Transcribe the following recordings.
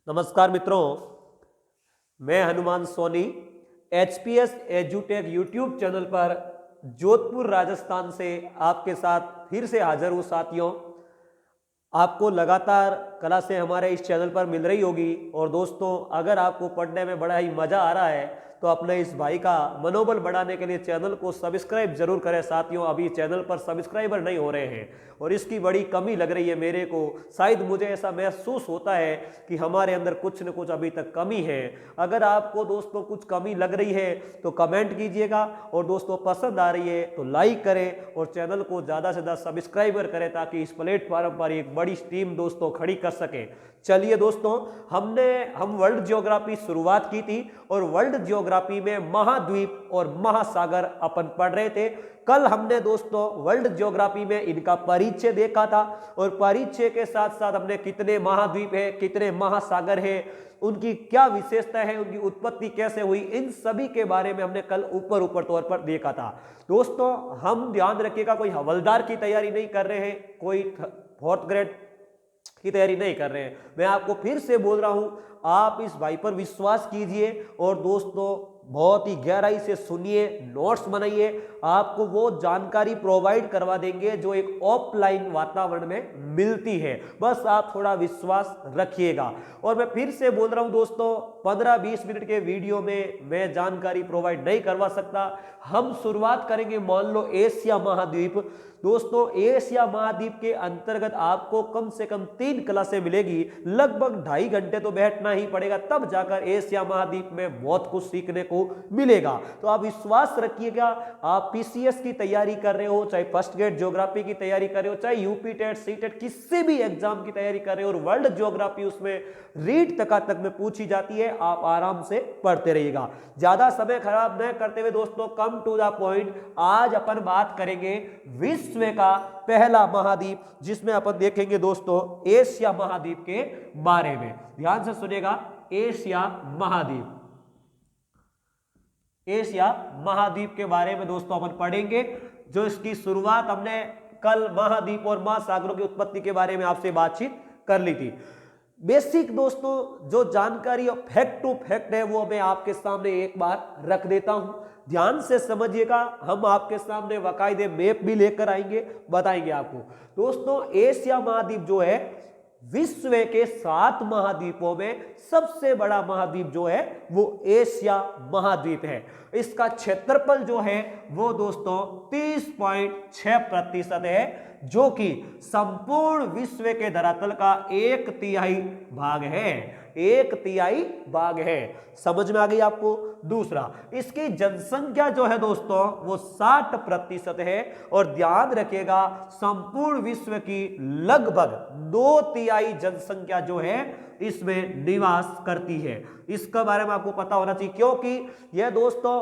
नमस्कार मित्रों, मैं हनुमान सोनी एचपीएस एजुटेक यूट्यूब चैनल पर जोधपुर राजस्थान से आपके साथ फिर से हाजिर हूँ। साथियों, आपको लगातार क्लासें हमारे इस चैनल पर मिल रही होगी और दोस्तों, अगर आपको पढ़ने में बड़ा ही मज़ा आ रहा है तो अपने इस भाई का मनोबल बढ़ाने के लिए चैनल को सब्सक्राइब जरूर करें। साथियों, अभी चैनल पर सब्सक्राइबर नहीं हो रहे हैं और इसकी बड़ी कमी लग रही है मेरे को। शायद मुझे ऐसा महसूस होता है कि हमारे अंदर कुछ न कुछ अभी तक कमी है। अगर आपको दोस्तों कुछ कमी लग रही है तो कमेंट कीजिएगा और दोस्तों पसंद आ रही है तो लाइक करें और चैनल को ज़्यादा से ज़्यादा सब्सक्राइबर करें ताकि इस प्लेटफॉर्म पर एक बड़ी टीम दोस्तों खड़ी कर सके। चलिए दोस्तों, हम वर्ल्ड ज्योग्राफी शुरुआत की थी और वर्ल्ड ज्योग्राफी में महाद्वीप और महासागर अपन पढ़ रहे थे। कल हमने दोस्तों वर्ल्ड ज्योग्राफी में इनका परिचय देखा था और परिचय के साथ साथ हमने कितने महाद्वीप है, कितने महासागर है, उनकी क्या विशेषता है, उनकी उत्पत्ति कैसे हुई, इन सभी के बारे में हमने कल ऊपर तौर पर देखा था। दोस्तों, हम ध्यान रखिएगा, कोई हवलदार की तैयारी नहीं कर रहे हैं, कोई फोर्थ ग्रेड की तैयारी नहीं कर रहे हैं। मैं आपको फिर से बोल रहा हूं, आप इस भाई पर विश्वास कीजिए और दोस्तों बहुत ही गहराई से सुनिए, नोट्स बनाइए। आपको वो जानकारी प्रोवाइड करवा देंगे जो एक ऑफलाइन वातावरण में मिलती है। बस आप थोड़ा विश्वास रखिएगा। और मैं फिर से बोल रहा हूं दोस्तों, 15-20 मिनट के वीडियो में मैं जानकारी प्रोवाइड नहीं करवा सकता। हम शुरुआत करेंगे, मान लो एशिया महाद्वीप। दोस्तों, एशिया महाद्वीप के अंतर्गत आपको कम से कम 3 क्लासें मिलेगी, लगभग 2.5 घंटे तो बैठना ही पड़ेगा, तब जाकर एशिया महाद्वीप में बहुत कुछ सीखने को मिलेगा। तो आप विश्वास रखिएगा, आप पीसीएस की तैयारी कर रहे हो, चाहे फर्स्ट ग्रेड ज्योग्राफी की तैयारी कर रहे हो, चाहे यूपी टेट, सी टेट, किसी भी एग्जाम की तैयारी कर रहे हो और वर्ल्ड ज्योग्राफी उसमें रीड तक में पूछी जाती है, आप आराम से पढ़ते रहिएगा। ज्यादा समय खराब न करते हुए दोस्तों, कम टू द पॉइंट, आज अपन बात करेंगे विश्व का पहला महाद्वीप, जिसमें अपन देखेंगे दोस्तों एशिया महाद्वीप के बारे में। ध्यान से सुनिएगा, एशिया महाद्वीप, एशिया महाद्वीप के बारे में दोस्तों अपन पढ़ेंगे। जो इसकी शुरुआत हमने कल महाद्वीप और महासागरों की उत्पत्ति के बारे में आपसे बातचीत कर ली थी। बेसिक दोस्तों जो जानकारी और फैक्ट टू फैक्ट है वो मैं आपके सामने एक बार रख देता हूं, ध्यान से समझिएगा। हम आपके सामने बाकायदे मैप भी लेकर आएंगे, बताएंगे आपको। दोस्तों, एशिया महाद्वीप जो है विश्व के 7 महाद्वीपों में सबसे बड़ा महाद्वीप जो है वो एशिया महाद्वीप है। इसका क्षेत्रफल जो है वो दोस्तों 30.6% है, जो कि संपूर्ण विश्व के धरातल का 1/3 भाग है। 1/3 भाग है। समझ में आ गई आपको? दूसरा, इसकी जनसंख्या जो है दोस्तों वो 60% है और ध्यान रखिएगा, संपूर्ण विश्व की लगभग 2/3 जनसंख्या जो है इसमें निवास करती है। इसके बारे में आपको पता होना चाहिए, क्योंकि यह दोस्तों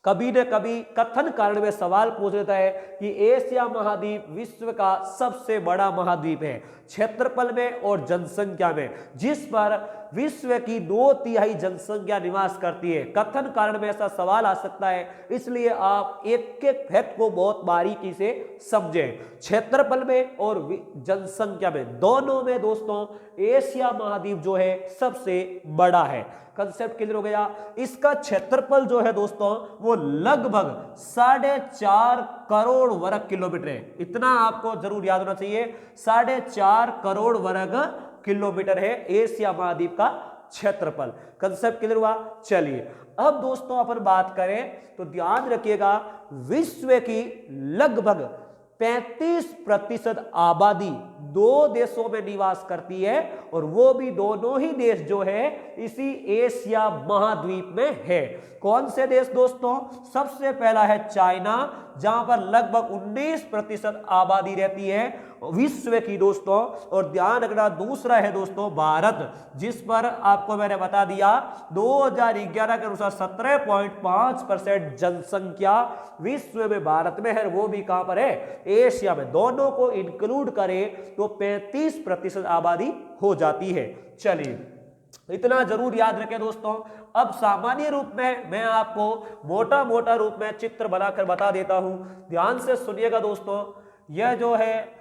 कभी न कभी कथन कारण में सवाल पूछ लेता है कि एशिया महाद्वीप विश्व का सबसे बड़ा महाद्वीप है क्षेत्रफल में और जनसंख्या में, जिस पर विश्व की 2/3 जनसंख्या निवास करती है। कथन कारण में ऐसा सवाल आ सकता है, इसलिए आप एक एक फैक्ट को बहुत बारीकी से समझें। क्षेत्रफल में और जनसंख्या में, दोनों में दोस्तों एशिया महाद्वीप जो है सबसे बड़ा है। कंसेप्ट क्लियर हो गया? इसका क्षेत्रफल जो है दोस्तों वो लगभग 4.5 करोड़ वर्ग किलोमीटर है। इतना आपको जरूर याद होना चाहिए, 4.5 करोड़ वर्ग किलोमीटर है एशिया महाद्वीप का क्षेत्रफल। कंसेप्ट क्लियर हुआ? चलिए अब दोस्तों अपन बात करें तो ध्यान रखिएगा, विश्व की लगभग 35% आबादी 2 देशों में निवास करती है और वो भी दोनों ही देश जो है इसी एशिया महाद्वीप में है। कौन से देश दोस्तों? सबसे पहला है चाइना, जहां पर लगभग 19% आबादी रहती है विश्व की दोस्तों। और ध्यान रखना, दूसरा है दोस्तों भारत, जिस पर आपको मैंने बता दिया 2011 के अनुसार 17.5% जनसंख्या विश्व में भारत में है, वो भी कहां पर है? एशिया में। दोनों को इंक्लूड करें तो 35% आबादी हो जाती है। चलिए इतना जरूर याद रखें दोस्तों। अब सामान्य रूप में मैं आपको मोटा मोटा रूप में चित्र बनाकर बता देता हूं, ध्यान से सुनिएगा दोस्तों। यह जो है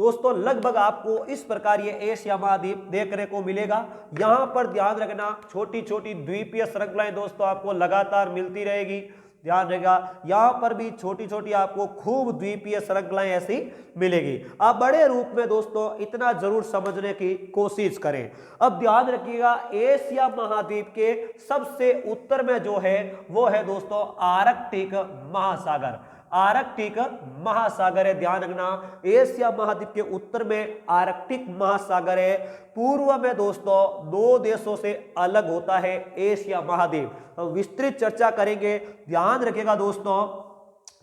दोस्तों लगभग आपको इस प्रकार ये एशिया महाद्वीप देखने को मिलेगा। यहां पर ध्यान रखना छोटी छोटी द्वीपीय श्रृंखलाएं दोस्तों आपको लगातार मिलती रहेगी, ध्यान रहेगा। यहां पर भी छोटी छोटी आपको खूब द्वीपीय श्रृंखलाएं ऐसी मिलेगी। आप बड़े रूप में दोस्तों इतना जरूर समझने की कोशिश करें। अब ध्यान रखिएगा एशिया महाद्वीप के सबसे उत्तर में जो है वो है दोस्तों आर्कटिक महासागर। आर्कटिक महासागर है, ध्यान रखना एशिया महाद्वीप के उत्तर में आर्कटिक महासागर है। पूर्व में दोस्तों दो देशों से अलग होता है एशिया महाद्वीप। हम विस्तृत चर्चा करेंगे, ध्यान रखिएगा दोस्तों।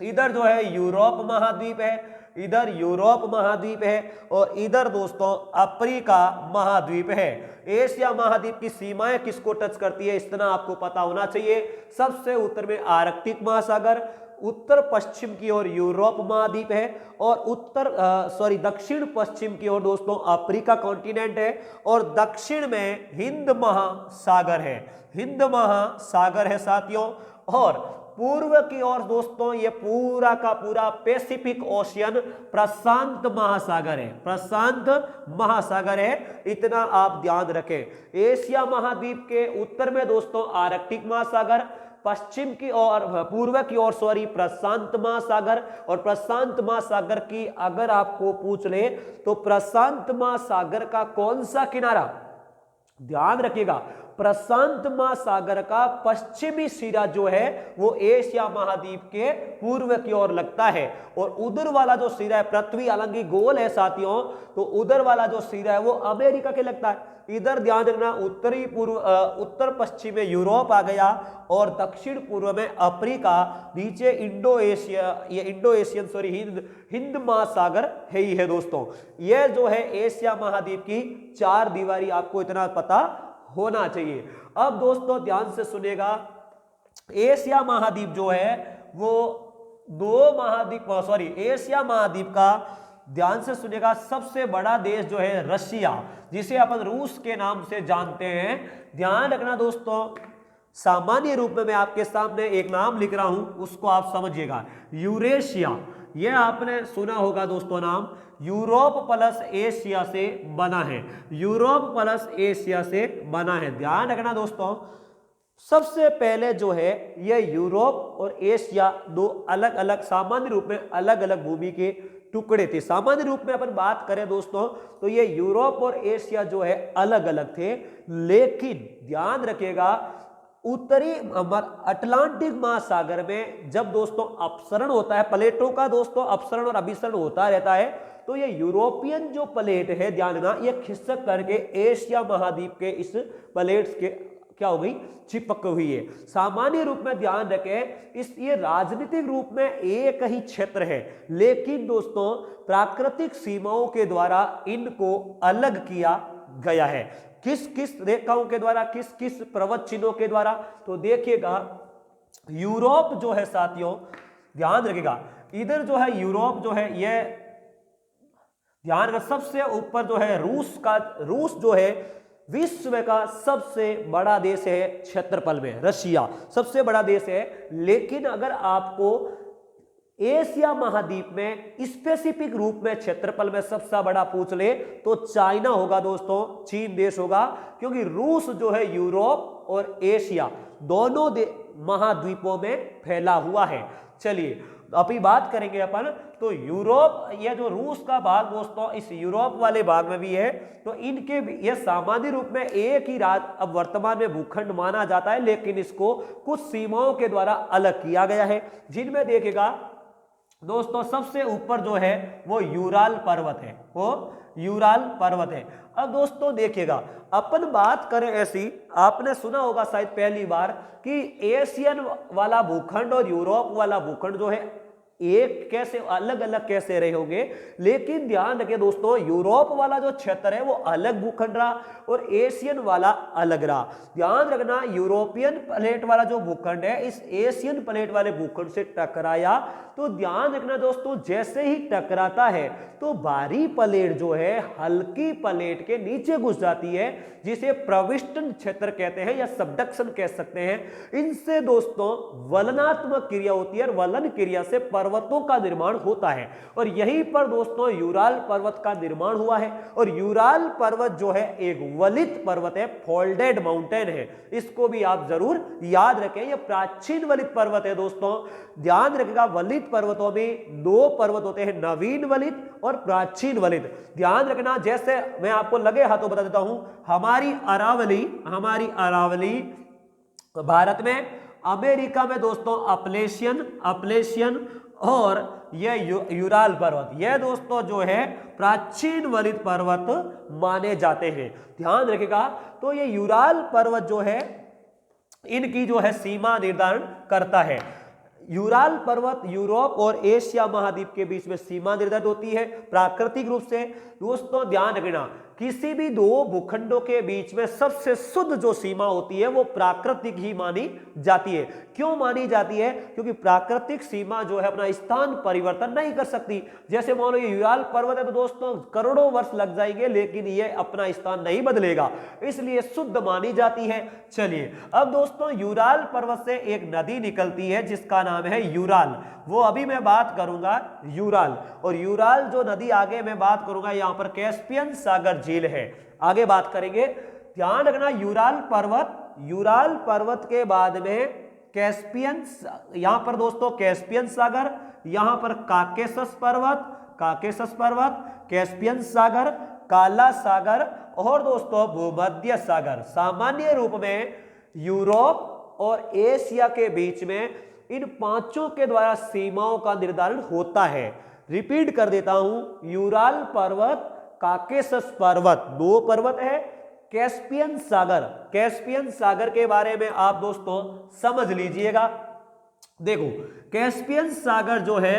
इधर जो है यूरोप महाद्वीप है, इधर यूरोप महाद्वीप है और इधर दोस्तों अफ्रीका महाद्वीप है। एशिया महाद्वीप की सीमाएं किसको टच करती है इतना आपको पता होना चाहिए। सबसे उत्तर में आर्कटिक महासागर, उत्तर पश्चिम की ओर यूरोप महाद्वीप है और दक्षिण पश्चिम की ओर दोस्तों अफ्रीका कॉन्टिनेंट है और दक्षिण में हिंद महासागर है, हिंद महासागर है साथियों। और पूर्व की ओर दोस्तों ये पूरा का पूरा पैसिफिक ओशियन प्रशांत महासागर है, प्रशांत महासागर है, इतना आप ध्यान रखें। एशिया महाद्वीप के उत्तर में दोस्तों आर्कटिक महासागर, पश्चिम की ओर पूर्व की ओर प्रशांत महासागर। और प्रशांत महासागर की अगर आपको पूछ ले तो प्रशांत महासागर का कौन सा किनारा, ध्यान रखिएगा प्रशांत महासागर का पश्चिमी सिरा जो है वो एशिया महाद्वीप के पूर्व की ओर लगता है और उधर वाला जो सिरा है, पृथ्वी हालांकि गोल है साथियों, तो उधर वाला जो सिरा है वो अमेरिका के लगता है। इधर ध्यान रखना उत्तरी पूर्व उत्तर पश्चिम में यूरोप आ गया और दक्षिण पूर्व में अफ्रीका, नीचे हिंद महासागर है ही है दोस्तों। यह जो है एशिया महाद्वीप की चार दीवारी, आपको इतना पता होना चाहिए। अब दोस्तों ध्यान से सुनिएगा, एशिया महाद्वीप जो है वो एशिया महाद्वीप का ध्यान से सुनिएगा सबसे बड़ा देश जो है रशिया, जिसे अपन रूस के नाम से जानते हैं। ध्यान रखना दोस्तों, सामान्य रूप में मैं आपके सामने एक नाम लिख रहा हूं, उसको आप समझिएगा। यूरेशिया, यह आपने सुना होगा दोस्तों नाम, यूरोप प्लस एशिया से बना है, यूरोप प्लस एशिया से बना है। ध्यान रखना दोस्तों, सबसे पहले जो है यह यूरोप और एशिया दो अलग अलग, सामान्य रूप में अलग अलग भूमि के टुकड़े थे। सामान्य रूप में अपन बात करें दोस्तों तो ये यूरोप और एशिया जो है अलग अलग थे, लेकिन ध्यान रखिएगा उत्तरी अटलांटिक महासागर में जब दोस्तों अपसरण होता है, प्लेटों का दोस्तों अपसरण और अभिसरण होता रहता है, तो ये यूरोपियन जो प्लेट है, ध्यान रखना, ये खिसक करके एशिया महाद्वीप के इस प्लेट्स के क्या हो गई, चिपक हुई है। सामान्य रूप में ध्यान रखें, ये राजनीतिक रूप में एक ही क्षेत्र है, लेकिन दोस्तों प्राकृतिक सीमाओं के द्वारा इनको अलग किया गया है। किस किस रेखाओं के द्वारा, किस किस पर्वत चिन्हों के द्वारा, तो देखिएगा यूरोप जो है साथियों, ध्यान रखिएगा इधर जो है यूरोप जो है, यह ध्यान रखिए सबसे ऊपर जो है रूस जो है विश्व का सबसे बड़ा देश है क्षेत्रफल में, रशिया सबसे बड़ा देश है। लेकिन अगर आपको एशिया महाद्वीप में स्पेसिफिक रूप में क्षेत्रफल में सबसे बड़ा पूछ ले तो चाइना होगा दोस्तों, चीन देश होगा, क्योंकि रूस जो है यूरोप और एशिया दोनों महाद्वीपों में फैला हुआ है। चलिए अभी बात करेंगे अपन, तो यूरोप, यह जो रूस का भाग दोस्तों इस यूरोप वाले भाग में भी है, तो इनके यह सामान्य रूप में एक ही अब वर्तमान में भूखंड माना जाता है, लेकिन इसको कुछ सीमाओं के द्वारा अलग किया गया है, जिनमें देखेगा दोस्तों सबसे ऊपर जो है वो यूराल पर्वत है, वो यूराल पर्वत है। अब दोस्तों देखिएगा अपन बात करें ऐसी, आपने सुना होगा शायद पहली बार कि एशियन वाला भूखंड और यूरोप वाला भूखंड जो है एक कैसे अलग अलग कैसे रहे होंगे, लेकिन ध्यान रखें दोस्तों यूरोप वाला जो क्षेत्र है वो अलग भूखंड रहा और एशियन वाला अलग रहा। ध्यान रखना यूरोपियन प्लेट वाला जो भूखंड है इस एशियन प्लेट वाले भूखंड से टकराया, तो ध्यान रखना दोस्तों जैसे ही टकराता है तो भारी प्लेट जो है हल्की प्लेट के नीचे घुस जाती है, जिसे प्रविष्टन क्षेत्र कहते हैं या सबडक्शन कह सकते हैं। इनसे दोस्तों वलनात्मक क्रिया होती है और वलन क्रिया से पर्वत पर्वतों का निर्माण होता है और यहीं पर दोस्तों यूराल पर्वत का निर्माण हुआ है। और यूराल पर्वत जो है एक वलित पर्वत है, फोल्डेड माउंटेन है, इसको भी आप जरूर याद रखें। यह प्राचीन वलित पर्वत है दोस्तों, ध्यान रखिएगा। वलित पर्वतों में दो पर्वत होते हैं, नवीन वलित और प्राचीन वलित, ध्यान रखना। जैसे मैं आपको लगे हाथों बता देता हूं, हमारी अरावली भारत में, अमेरिका में दोस्तों अपलेशियन और यह यूराल पर्वत, यह दोस्तों जो है प्राचीन वलित पर्वत माने जाते हैं, ध्यान रखिएगा। तो ये यूराल पर्वत जो है इनकी जो है सीमा निर्धारण करता है। यूराल पर्वत यूरोप और एशिया महाद्वीप के बीच में सीमा निर्धारित होती है प्राकृतिक रूप से। दोस्तों ध्यान रखना, किसी भी दो भूखंडों के बीच में सबसे शुद्ध जो सीमा होती है वो प्राकृतिक ही मानी जाती है। क्यों मानी जाती है? क्योंकि प्राकृतिक सीमा जो है अपना स्थान परिवर्तन नहीं कर सकती। जैसे मान लो ये यूराल पर्वत है तो दोस्तों करोड़ों वर्ष लग जाएंगे लेकिन ये अपना स्थान नहीं बदलेगा, इसलिए शुद्ध मानी जाती है। चलिए अब दोस्तों यूराल पर्वत से एक नदी निकलती है जिसका नाम है यूराल, वो अभी मैं बात करूंगा यूराल। और यूराल जो नदी आगे मैं बात करूंगा, यहां पर कैस्पियन सागर झील है, आगे बात करेंगे। ध्यान रखना, यूराल पर्वत के बाद में कैस्पियन, यहां पर दोस्तों कैस्पियन सागर, यहां पर काकेशस पर्वत, कैस्पियन सागर, काला सागर और दोस्तों भूमध्य सागर। सामान्य रूप में यूरोप और एशिया के बीच में इन पांचों के द्वारा सीमाओं का निर्धारण होता है। रिपीट कर देता हूं, यूराल पर्वत, काकेशस पर्वत, दो पर्वत है, कैस्पियन सागर के बारे में आप दोस्तों समझ लीजिएगा। देखो कैस्पियन सागर जो है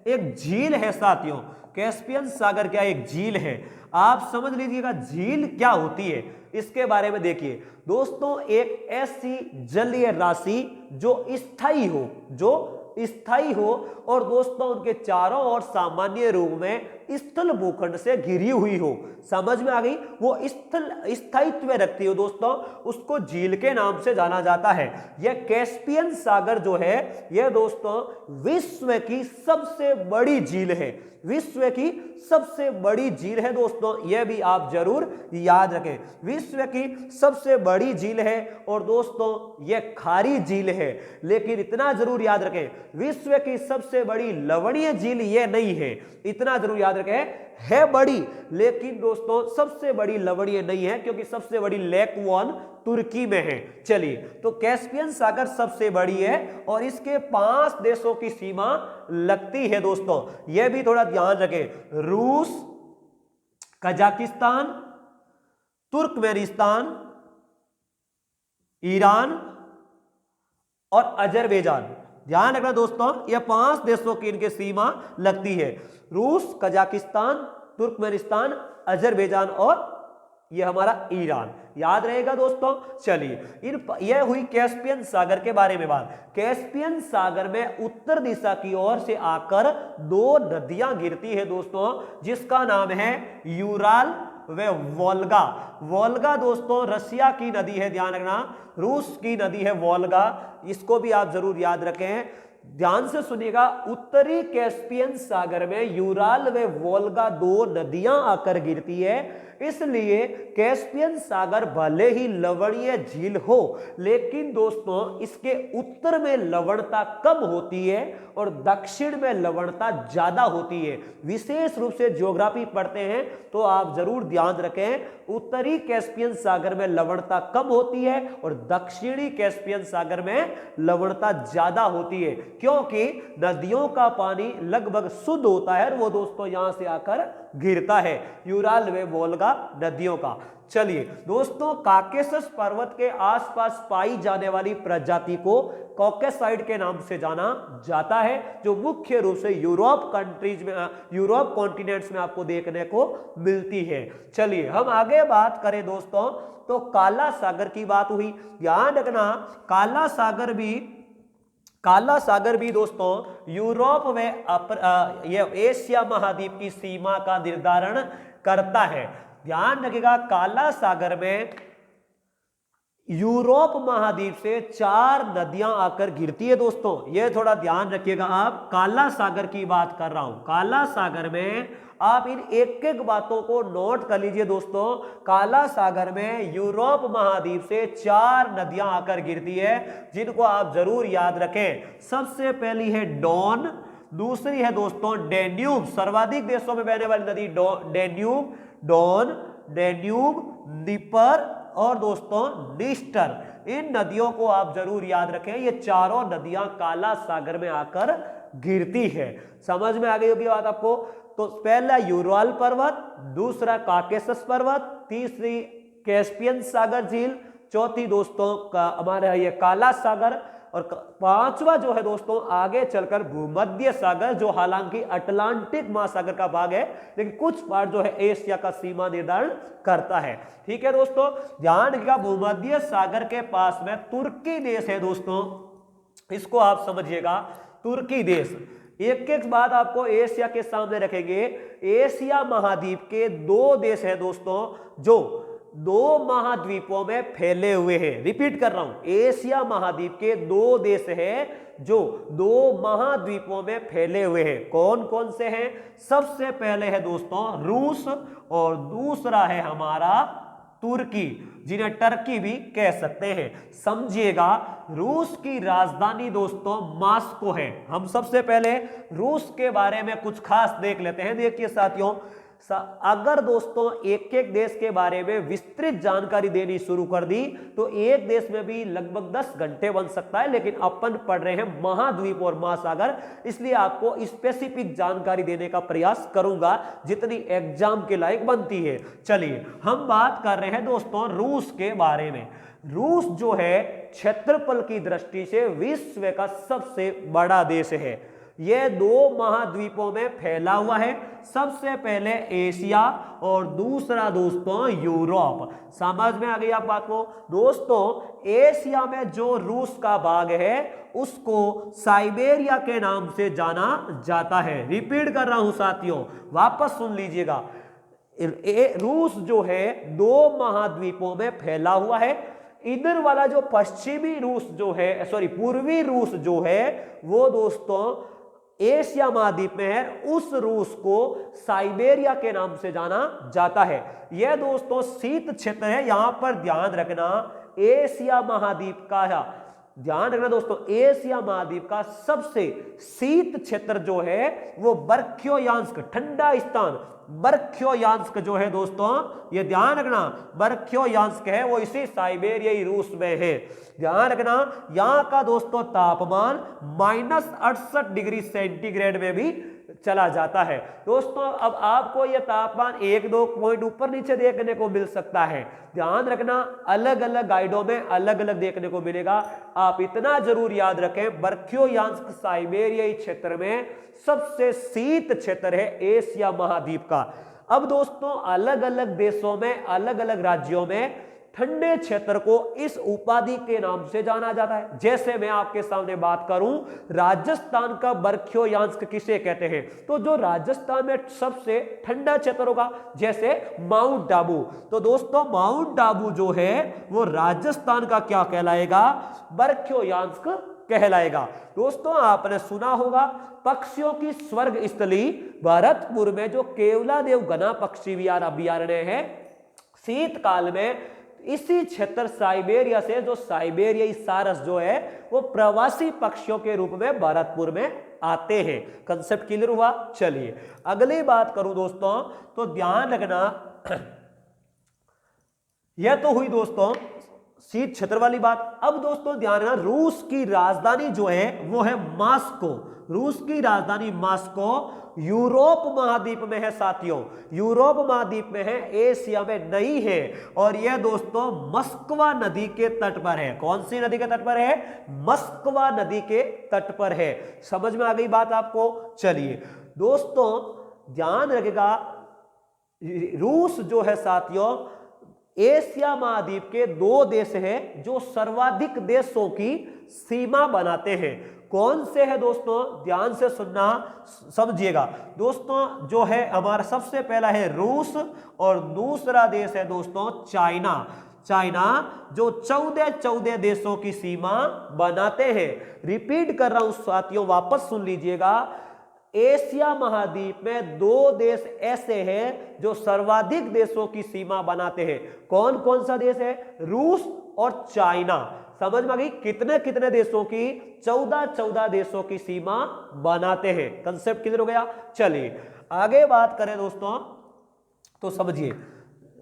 एक झील है साथियों, कैस्पियन सागर क्या एक झील है, आप समझ लीजिएगा झील क्या होती है इसके बारे में। देखिए दोस्तों, एक ऐसी जलीय राशि जो स्थायी हो और दोस्तों उनके चारों ओर सामान्य रूप में स्थल भूखंड से घिरी हुई हो, समझ में आ गई, वो स्थायित्व रखती हो दोस्तों, उसको झील के नाम से जाना जाता है। यह कैस्पियन सागर जो है यह दोस्तों विश्व की सबसे बड़ी झील है, दोस्तों, यह भी आप जरूर याद रखें, विश्व की सबसे बड़ी झील है। और दोस्तों यह खारी झील है, लेकिन इतना जरूर याद रखें, विश्व की सबसे बड़ी लवणीय झील यह नहीं है, इतना जरूर याद रखें, है बड़ी लेकिन दोस्तों सबसे बड़ी लवणीय नहीं है, क्योंकि सबसे बड़ी लेक वन तुर्की में है। चलिए, तो कैस्पियन सागर सबसे बड़ी है और इसके 5 देशों की सीमा लगती है दोस्तों, यह भी थोड़ा ध्यान रखें, रूस, कजाकिस्तान, तुर्कमेनिस्तान, ईरान और अजरबैजान। ध्यान रखना दोस्तों, यह 5 देशों की इनके सीमा लगती है, रूस, कजाकिस्तान, तुर्कमेनिस्तान, अजरबैजान और यह हमारा ईरान, याद रहेगा दोस्तों। चलिए, यह हुई कैस्पियन सागर के बारे में बात। कैस्पियन सागर में उत्तर दिशा की ओर से आकर 2 नदियां गिरती है दोस्तों, जिसका नाम है यूराल व वोल्गा दोस्तों रसिया की नदी है, ध्यान रखना, रूस की नदी है वोल्गा, इसको भी आप जरूर याद रखें। ध्यान से सुनिएगा, उत्तरी कैस्पियन सागर में यूराल व वोल्गा 2 नदियां आकर गिरती है, इसलिए कैस्पियन सागर भले ही लवणीय झील हो लेकिन दोस्तों इसके उत्तर में लवणता कम होती है और दक्षिण में लवणता ज्यादा होती है। विशेष रूप से ज्योग्राफी पढ़ते हैं तो आप जरूर ध्यान रखें, उत्तरी कैस्पियन सागर में लवणता कम होती है और दक्षिणी कैस्पियन सागर में लवणता ज्यादा होती है, क्योंकि नदियों का पानी लगभग शुद्ध होता है और वो दोस्तों यहां से आकर गिरता है, यूराल व वोल्गा नदियों का। चलिए दोस्तों, काकेशस पर्वत के आसपास पाई जाने वाली प्रजाति को कॉकेसाइड के नाम से जाना जाता है, जो मुख्य रूप से यूरोप कॉन्टिनेंट्स में आपको देखने को मिलती है। चलिए हम आगे बात करें दोस्तों, तो काला सागर की बात हुई, ध्यान रखना, काला सागर भी दोस्तों यूरोप में एशिया महाद्वीप की सीमा का निर्धारण करता है। ध्यान रखिएगा, काला सागर में यूरोप महाद्वीप से 4 नदियां आकर गिरती है दोस्तों। ये थोड़ा ध्यान रखिएगा, आप काला सागर की बात कर रहा हूं। काला सागर में आप इन एक एक बातों को नोट कर लीजिए दोस्तों। काला सागर में यूरोप महाद्वीप से 4 नदियां आकर गिरती है, जिनको आप जरूर याद रखें। सबसे पहली है डॉन, दूसरी है दोस्तों डेन्यूब, सर्वाधिक देशों में बहने वाली नदी डेन्यूब, डॉन, डेन्यूब, दीपर और दोस्तों निस्टर। इन नदियों को आप जरूर याद रखें। ये चारों नदियां काला सागर में आकर गिरती है। समझ में आ गई होगी बात आपको। तो पहला यूराल पर्वत, दूसरा काकेशस पर्वत, तीसरी कैस्पियन सागर झील, चौथी दोस्तों का हमारा ये काला सागर, और पांचवा जो है दोस्तों आगे चलकर भूमध्य सागर, जो हालांकि अटलांटिक महासागर का भाग है, लेकिन कुछ पार्ट जो है एशिया का सीमा निर्धारण करता है। ठीक है दोस्तों, ध्यान रखिएगा। भूमध्य सागर के पास में तुर्की देश है दोस्तों, इसको आप समझिएगा। तुर्की देश, एक एक बात आपको एशिया के सामने रखेंगे। एशिया महाद्वीप के 2 देश हैं दोस्तों, जो 2 महाद्वीपों में फैले हुए हैं। रिपीट कर रहा हूं, एशिया महाद्वीप के 2 देश हैं जो 2 महाद्वीपों में फैले हुए हैं। कौन कौन से हैं? सबसे पहले है दोस्तों रूस, और दूसरा है हमारा तुर्की, जिन्हें टर्की भी कह सकते हैं। समझिएगा, रूस की राजधानी दोस्तों मास्को है। हम सबसे पहले रूस के बारे में कुछ खास देख लेते हैं। देखिए साथियों, अगर दोस्तों एक एक देश के बारे में विस्तृत जानकारी देनी शुरू कर दी तो एक देश में भी लगभग 10 घंटे बन सकता है, लेकिन अपन पढ़ रहे हैं महाद्वीप और महासागर, इसलिए आपको स्पेसिफिक जानकारी देने का प्रयास करूंगा जितनी एग्जाम के लायक बनती है। चलिए हम बात कर रहे हैं दोस्तों रूस के बारे में। रूस जो है क्षेत्रफल की दृष्टि से विश्व का सबसे बड़ा देश है। यह 2 महाद्वीपों में फैला हुआ है। सबसे पहले एशिया और दूसरा दोस्तों यूरोप। समझ में आ गई आप बात को दोस्तों। एशिया में जो रूस का भाग है उसको साइबेरिया के नाम से जाना जाता है। रिपीट कर रहा हूं साथियों, वापस सुन लीजिएगा। रूस जो है 2 महाद्वीपों में फैला हुआ है। इधर वाला जो पश्चिमी रूस जो है, सॉरी पूर्वी रूस जो है, वो दोस्तों एशिया महाद्वीप में है। उस रूस को साइबेरिया के नाम से जाना जाता है। यह दोस्तों शीत क्षेत्र है। यहां पर ध्यान रखना, एशिया महाद्वीप का, ध्यान रखना दोस्तों, एशिया महाद्वीप का सबसे शीत क्षेत्र जो है वो बर्ख्योयांस्क, ठंडा स्थान बर्ख्योयांस्क जो है दोस्तों, ये ध्यान रखना, बर्ख्योयांस्क है वो इसी साइबेरियाई रूस में है। ध्यान रखना, यहां का दोस्तों तापमान -68 डिग्री सेंटीग्रेड में भी चला जाता है दोस्तों। अब आपको यह तापमान 1-2 पॉइंट ऊपर नीचे देखने को मिल सकता है। ध्यान रखना, अलग अलग गाइडों में अलग अलग देखने को मिलेगा। आप इतना जरूर याद रखें, बर्ख्योयांस्क साइबेरियाई क्षेत्र में सबसे शीत क्षेत्र है एशिया महाद्वीप का। अब दोस्तों अलग अलग देशों में, अलग अलग राज्यों में ठंडे क्षेत्र को इस उपाधि के नाम से जाना जाता है। जैसे मैं आपके सामने बात करूं, राजस्थान का बर्ख्योयांस्क किसे कहते हैं? तो जो राजस्थान में सबसे ठंडा क्षेत्र होगा, जैसे माउंट आबू, तो दोस्तों माउंट आबू जो है वो राजस्थान का क्या कहलाएगा? बर्ख्योयांस्क कहलाएगा। दोस्तों आपने सुना होगा पक्षियों की स्वर्ग स्थली भरतपुर में जो केवलादेव घना पक्षी अभयारण्य है, शीतकाल में इसी क्षेत्र साइबेरिया से, जो साइबेरियाई सारस जो है वो प्रवासी पक्षियों के रूप में भरतपुर में आते हैं। कंसेप्ट क्लियर हुआ? चलिए अगली बात करूं दोस्तों, तो ध्यान रखना, यह तो हुई दोस्तों शीत क्षेत्र वाली बात। अब दोस्तों ध्यान रखना, रूस की राजधानी जो है वो है मास्को। रूस की राजधानी मास्को यूरोप महाद्वीप में है साथियों, यूरोप महाद्वीप में है, एशिया में नहीं है। और यह दोस्तों मस्कवा नदी के तट पर है। कौन सी नदी के तट पर है? मस्कवा नदी के तट पर है। समझ में आ गई बात आपको? चलिए दोस्तों ध्यान रखिएगा, रूस जो है साथियों एशिया महाद्वीप के 2 देश हैं जो सर्वाधिक देशों की सीमा बनाते हैं। कौन से है दोस्तों? ध्यान से सुनना, समझिएगा दोस्तों। जो है हमारा सबसे पहला है रूस, और दूसरा देश है दोस्तों चाइना। चाइना, जो 14 देशों की सीमा बनाते हैं। रिपीट कर रहा हूं साथियों, वापस सुन लीजिएगा। एशिया महाद्वीप में 2 देश ऐसे हैं जो सर्वाधिक देशों की सीमा बनाते हैं। कौन कौन सा देश है? रूस और चाइना। समझ में आ गई? कितने कितने देशों की? 14 देशों की सीमा बनाते हैं। कंसेप्ट क्लियर हो गया? चलिए आगे बात करें दोस्तों, तो समझिए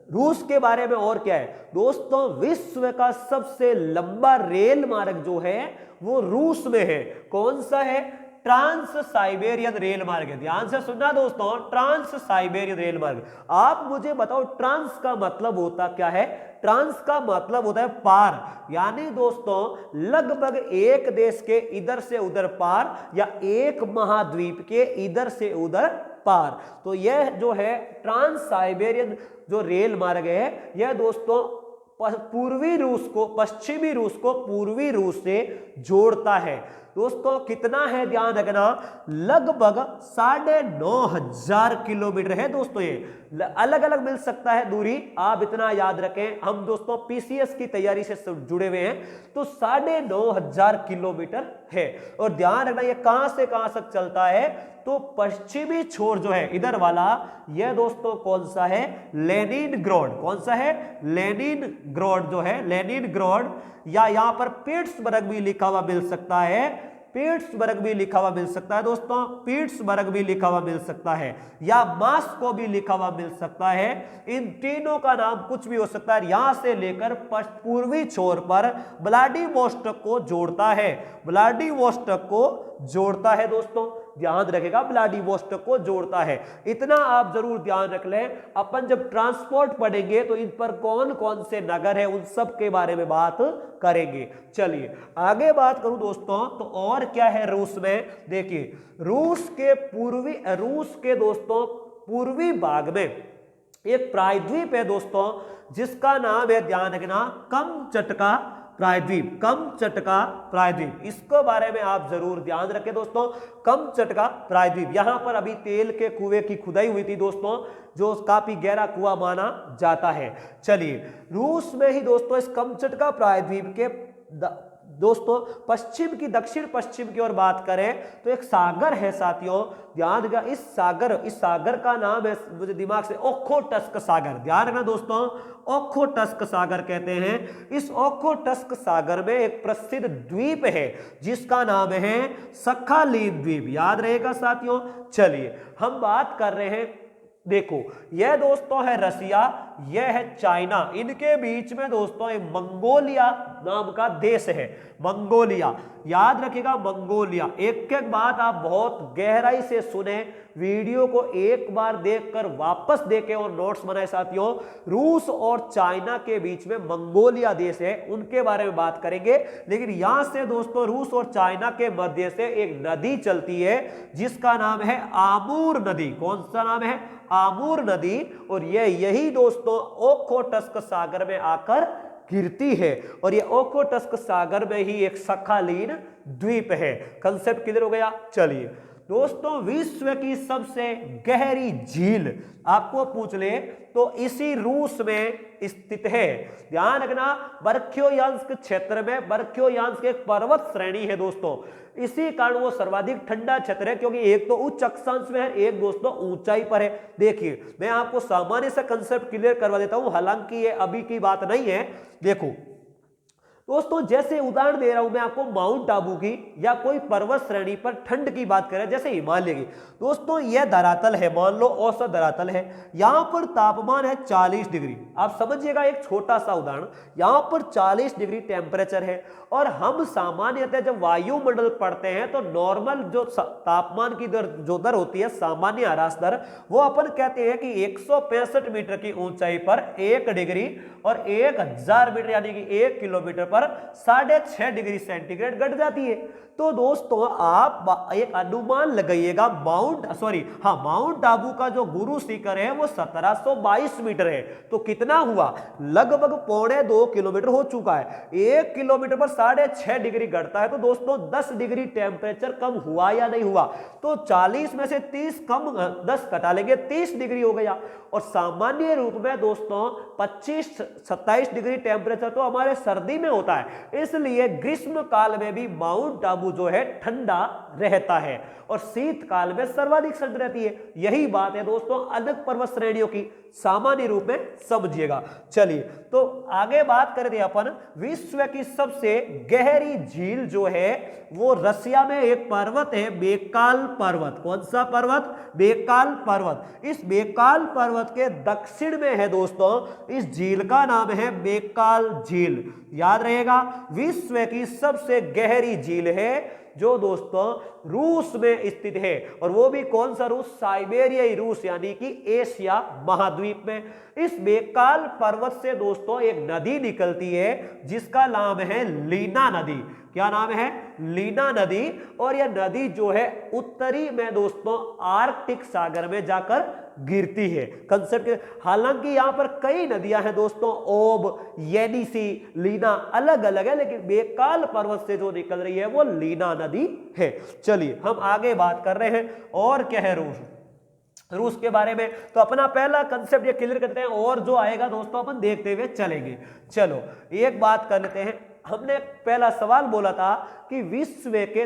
रूस के बारे में और क्या है दोस्तों। विश्व का सबसे लंबा रेल मार्ग जो है वो रूस में है। कौन सा है? ट्रांस साइबेरियन रेल मार्ग है। ध्यान से सुनना दोस्तों, ट्रांस साइबेरियन रेल मार्ग। आप मुझे बताओ ट्रांस का मतलब होता क्या है? ट्रांस का मतलब होता है पार, यानी दोस्तों लगभग एक देश के इधर से उधर पार या एक महाद्वीप के इधर से उधर पार। तो यह जो है ट्रांस साइबेरियन जो रेल मार्ग है, यह दोस्तों पूर्वी रूस को पश्चिमी रूस को पूर्वी रूस से जोड़ता है। दोस्तों कितना है ध्यान रखना, लगभग 9,500 किलोमीटर है दोस्तों। ये अलग अलग मिल सकता है दूरी, आप इतना याद रखें। हम दोस्तों पीसीएस की तैयारी से जुड़े हुए हैं, तो 9,500 किलोमीटर है। और ध्यान रखना ये कहां से कहां तक चलता है, तो पश्चिमी छोर जो है इधर वाला, यह दोस्तों कौन सा है? लेनिनग्राड। कौन सा है? लेनिनग्राड जो है, लेनिनग्राड, या यहां पर पिट्सबर्ग भी लिखा हुआ मिल सकता है। पिट्सबर्ग भी लिखा हुआ मिल सकता है दोस्तों, पिट्सबर्ग भी लिखा हुआ मिल सकता है, या मास्को भी लिखा हुआ मिल सकता है। इन तीनों का नाम कुछ भी हो सकता है। यहां से लेकर पूर्वी छोर पर व्लादिवोस्टोक को जोड़ता है, व्लादिवोस्टोक को जोड़ता है दोस्तों। ध्यान रखेगा, व्लादिवोस्टोक को जोड़ता है। इतना आप जरूर ध्यान रख लें। अपन जब ट्रांसपोर्ट पढ़ेंगे तो इन पर कौन कौन से नगर है उन सब के बारे में बात करेंगे। चलिए आगे बात करूं दोस्तों, तो और क्या है रूस में। देखिए रूस के दोस्तों पूर्वी भाग में एक प्रायद्वीप है दोस्तों, जिसका नाम है, ध्यान रखना, कमचटका प्रायद्वीप। कमचटका प्रायद्वीप, इसके बारे में आप जरूर ध्यान रखें दोस्तों। कमचटका प्रायद्वीप, यहां पर अभी तेल के कुएं की खुदाई हुई थी दोस्तों, जो काफी गहरा कुआं माना जाता है। चलिए रूस में ही दोस्तों इस कमचटका प्रायद्वीप के दोस्तों दक्षिण पश्चिम की ओर बात करें तो एक सागर है साथियों। ध्यान रखना, इस सागर का नाम है, मुझे दिमाग से, ओखोटस्क सागर। ध्यान रखना दोस्तों, ओखोटस्क सागर कहते हैं। इस ओखोटस्क सागर में एक प्रसिद्ध द्वीप है जिसका नाम है सखालिन द्वीप। याद रहेगा साथियों। चलिए हम बात कर रहे हैं, देखो यह दोस्तों है रसिया, यह है चाइना, इनके बीच में दोस्तों एक मंगोलिया नाम का देश है। मंगोलिया, याद रखिएगा मंगोलिया। एक एक बात आप बहुत गहराई से सुने, वीडियो को एक बार देखकर वापस देखें और नोट्स बनाए साथियों। रूस और चाइना के बीच में मंगोलिया देश है, उनके बारे में बात करेंगे। लेकिन यहां से दोस्तों रूस और चाइना के मध्य से एक नदी चलती है जिसका नाम है आमूर नदी। कौन सा नाम है? आमूर नदी। और यही दोस्तों ओखोटस्क सागर में आकर गिरती है, और ये ओखोटस्क सागर में ही एक सखालिन द्वीप है। कंसेप्ट क्लियर हो गया। चलिए दोस्तों विश्व की सबसे गहरी झील आपको पूछ ले तो इसी रूस में स्थित है। ध्यान रखना, बर्ख्योयांस्क क्षेत्र में, बर्ख्योयांस्क एक पर्वत श्रेणी है दोस्तों, इसी कारण वो सर्वाधिक ठंडा क्षेत्र है, क्योंकि एक तो उच्च अक्षांश में है, एक दोस्तों ऊंचाई पर है। देखिए मैं आपको सामान्य सा कंसेप्ट क्लियर करवा देता हूं, हालांकि ये अभी की बात नहीं है। देखो दोस्तों जैसे उदाहरण दे रहा हूं मैं आपको माउंट आबू की, या कोई पर्वत श्रेणी पर ठंड की बात करें जैसे हिमालय की। दोस्तों यह धरातल है, मान लो औसत धरातल है, यहां पर तापमान है 40 डिग्री। आप समझिएगा एक छोटा सा उदाहरण, यहां पर 40 डिग्री टेम्परेचर है, और हम सामान्यतः जब वायुमंडल पढ़ते हैं तो नॉर्मल जो तापमान की जो दर होती है, सामान्य ह्रास दर, वो अपन कहते हैं कि 165 मीटर की ऊंचाई पर 1 डिग्री और 1000 मीटर यानी कि 1 किलोमीटर पर 6.5 डिग्री सेंटीग्रेड घट जाती है। तो दोस्तों आप एक अनुमान लगाइएगा, माउंट आबू का जो गुरु शिखर है वो 1722 मीटर है। तो कितना हुआ, लगभग 2.25 किलोमीटर हो चुका है। 1 किलोमीटर पर 6.5 डिग्री घटता है, तो दोस्तों 10 डिग्री टेम्परेचर कम हुआ या नहीं हुआ। तो 40 में से 30 कम 10 घटा लेंगे, 30 डिग्री हो गया। और सामान्य रूप में दोस्तों 25-27 डिग्री टेम्परेचर तो हमारे सर्दी में होता है, इसलिए ग्रीष्म काल में भी माउंट आबू जो है ठंडा रहता है और शीत काल में सर्वाधिक ठंड रहती है। यही बात है दोस्तों अलग पर्वत श्रेणियों की, सामान्य रूप में समझिएगा। चलिए तो आगे बात करते हैं अपन, विश्व की सबसे गहरी झील जो है वो रसिया में एक पर्वत है, बेकाल पर्वत। कौन सा पर्वत, बेकाल पर्वत। इस बेकाल पर्वत के दक्षिण में है दोस्तों, इस झील का नाम है बेकाल झील। याद रहेगा, विश्व की सबसे गहरी झील है जो दोस्तों रूस में स्थित है, और वो भी कौन सा रूस, साइबेरियाई रूस, यानी कि एशिया महाद्वीप में। इस बेकाल पर्वत से दोस्तों एक नदी निकलती है जिसका नाम है लीना नदी। क्या नाम है, लीना नदी। और यह नदी जो है उत्तरी में दोस्तों आर्कटिक सागर में जाकर गिरती है। कंसेप्ट, हालांकि यहां पर कई नदियां हैं दोस्तों, ओब, येनिसी, लीना अलग अलग है, लेकिन बेकाल पर्वत से जो निकल रही है वो लीना नदी है। चलिए हम आगे बात कर रहे हैं, और क्या है रूस के बारे में। तो अपना पहला कंसेप्ट ये क्लियर करते हैं, और जो आएगा दोस्तों अपन देखते हुए चलेंगे। चलो एक बात कर लेते हैं, हमने पहला सवाल बोला था कि विश्व के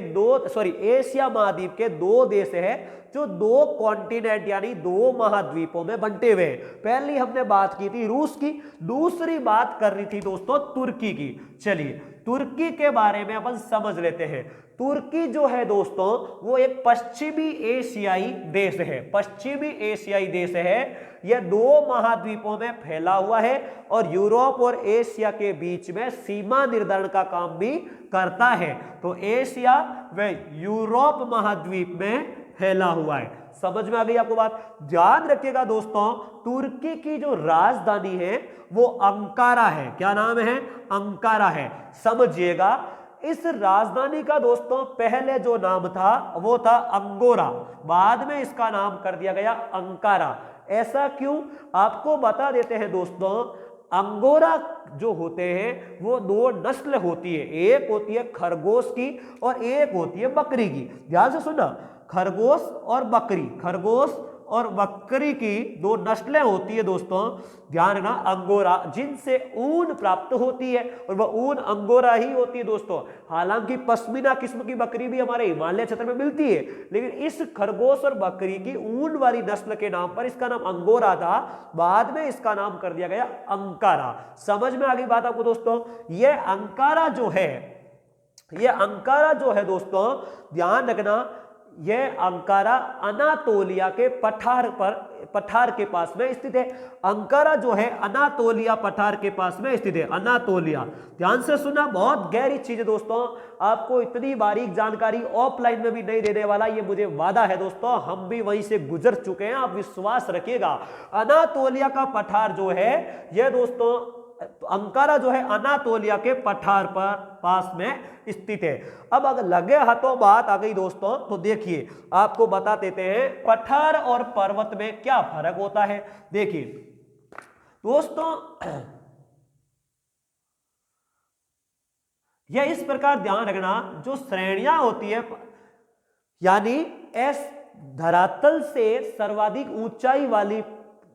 एशिया महाद्वीप के 2 देश हैं जो 2 कॉन्टिनेंट यानी 2 महाद्वीपों में बंटे हुए हैं। पहली हमने बात की थी रूस की, दूसरी बात कर रही थी दोस्तों तुर्की की। चलिए तुर्की के बारे में अपन समझ लेते हैं। तुर्की जो है दोस्तों वो एक पश्चिमी एशियाई देश है, पश्चिमी एशियाई देश है। यह 2 महाद्वीपों में फैला हुआ है और यूरोप और एशिया के बीच में सीमा निर्धारण का काम भी करता है। तो एशिया व यूरोप महाद्वीप में फैला हुआ है। समझ में आ गई आपको बात। ध्यान रखिएगा दोस्तों, तुर्की की जो राजधानी है वो अंकारा है। क्या नाम है, अंकारा है। समझिएगा, इस राजधानी का दोस्तों पहले जो नाम था वो था अंगोरा, बाद में इसका नाम कर दिया गया अंकारा। ऐसा क्यों, आपको बता देते हैं दोस्तों। अंगोरा जो होते हैं वो 2 नस्ल होती है, एक होती है खरगोश की और एक होती है बकरी की। ध्यान से सुनना, खरगोश और बकरी, खरगोश और बकरी की 2 नस्लें होती है दोस्तों। ध्यान रखना, अंगोरा जिनसे ऊन प्राप्त होती है और वह ऊन अंगोरा ही होती है दोस्तों। हालांकि पश्मीना किस्म की बकरी भी हमारे हिमालय क्षेत्र में मिलती है, लेकिन इस खरगोश और बकरी की ऊन वाली नस्ल के नाम पर इसका नाम अंगोरा था, बाद में इसका नाम कर दिया गया अंकारा। समझ में आ गई बात आपको दोस्तों। यह अंकारा जो है दोस्तों, ध्यान रखना, यह अंकारा अनातोलिया के पठार के पास में स्थित है। अंकारा जो है अनातोलिया पठार के पास में स्थित है, अनातोलिया। ध्यान से सुना, बहुत गहरी चीज है दोस्तों, आपको इतनी बारीक जानकारी ऑफलाइन में भी नहीं देने वाला, ये मुझे वादा है दोस्तों। हम भी वहीं से गुजर चुके हैं, आप विश्वास रखिएगा। अनातोलिया का पठार जो है यह दोस्तों, अंकारा जो है अनातोलिया के पठार पर पास में स्थित है। अब अगर लगे हाथों बात आ गई दोस्तों, तो देखिए आपको बता देते हैं पठार और पर्वत में क्या फर्क होता है। देखिए दोस्तों, यह इस प्रकार ध्यान रखना, जो श्रेणियां होती है यानी धरातल से सर्वाधिक ऊंचाई वाली,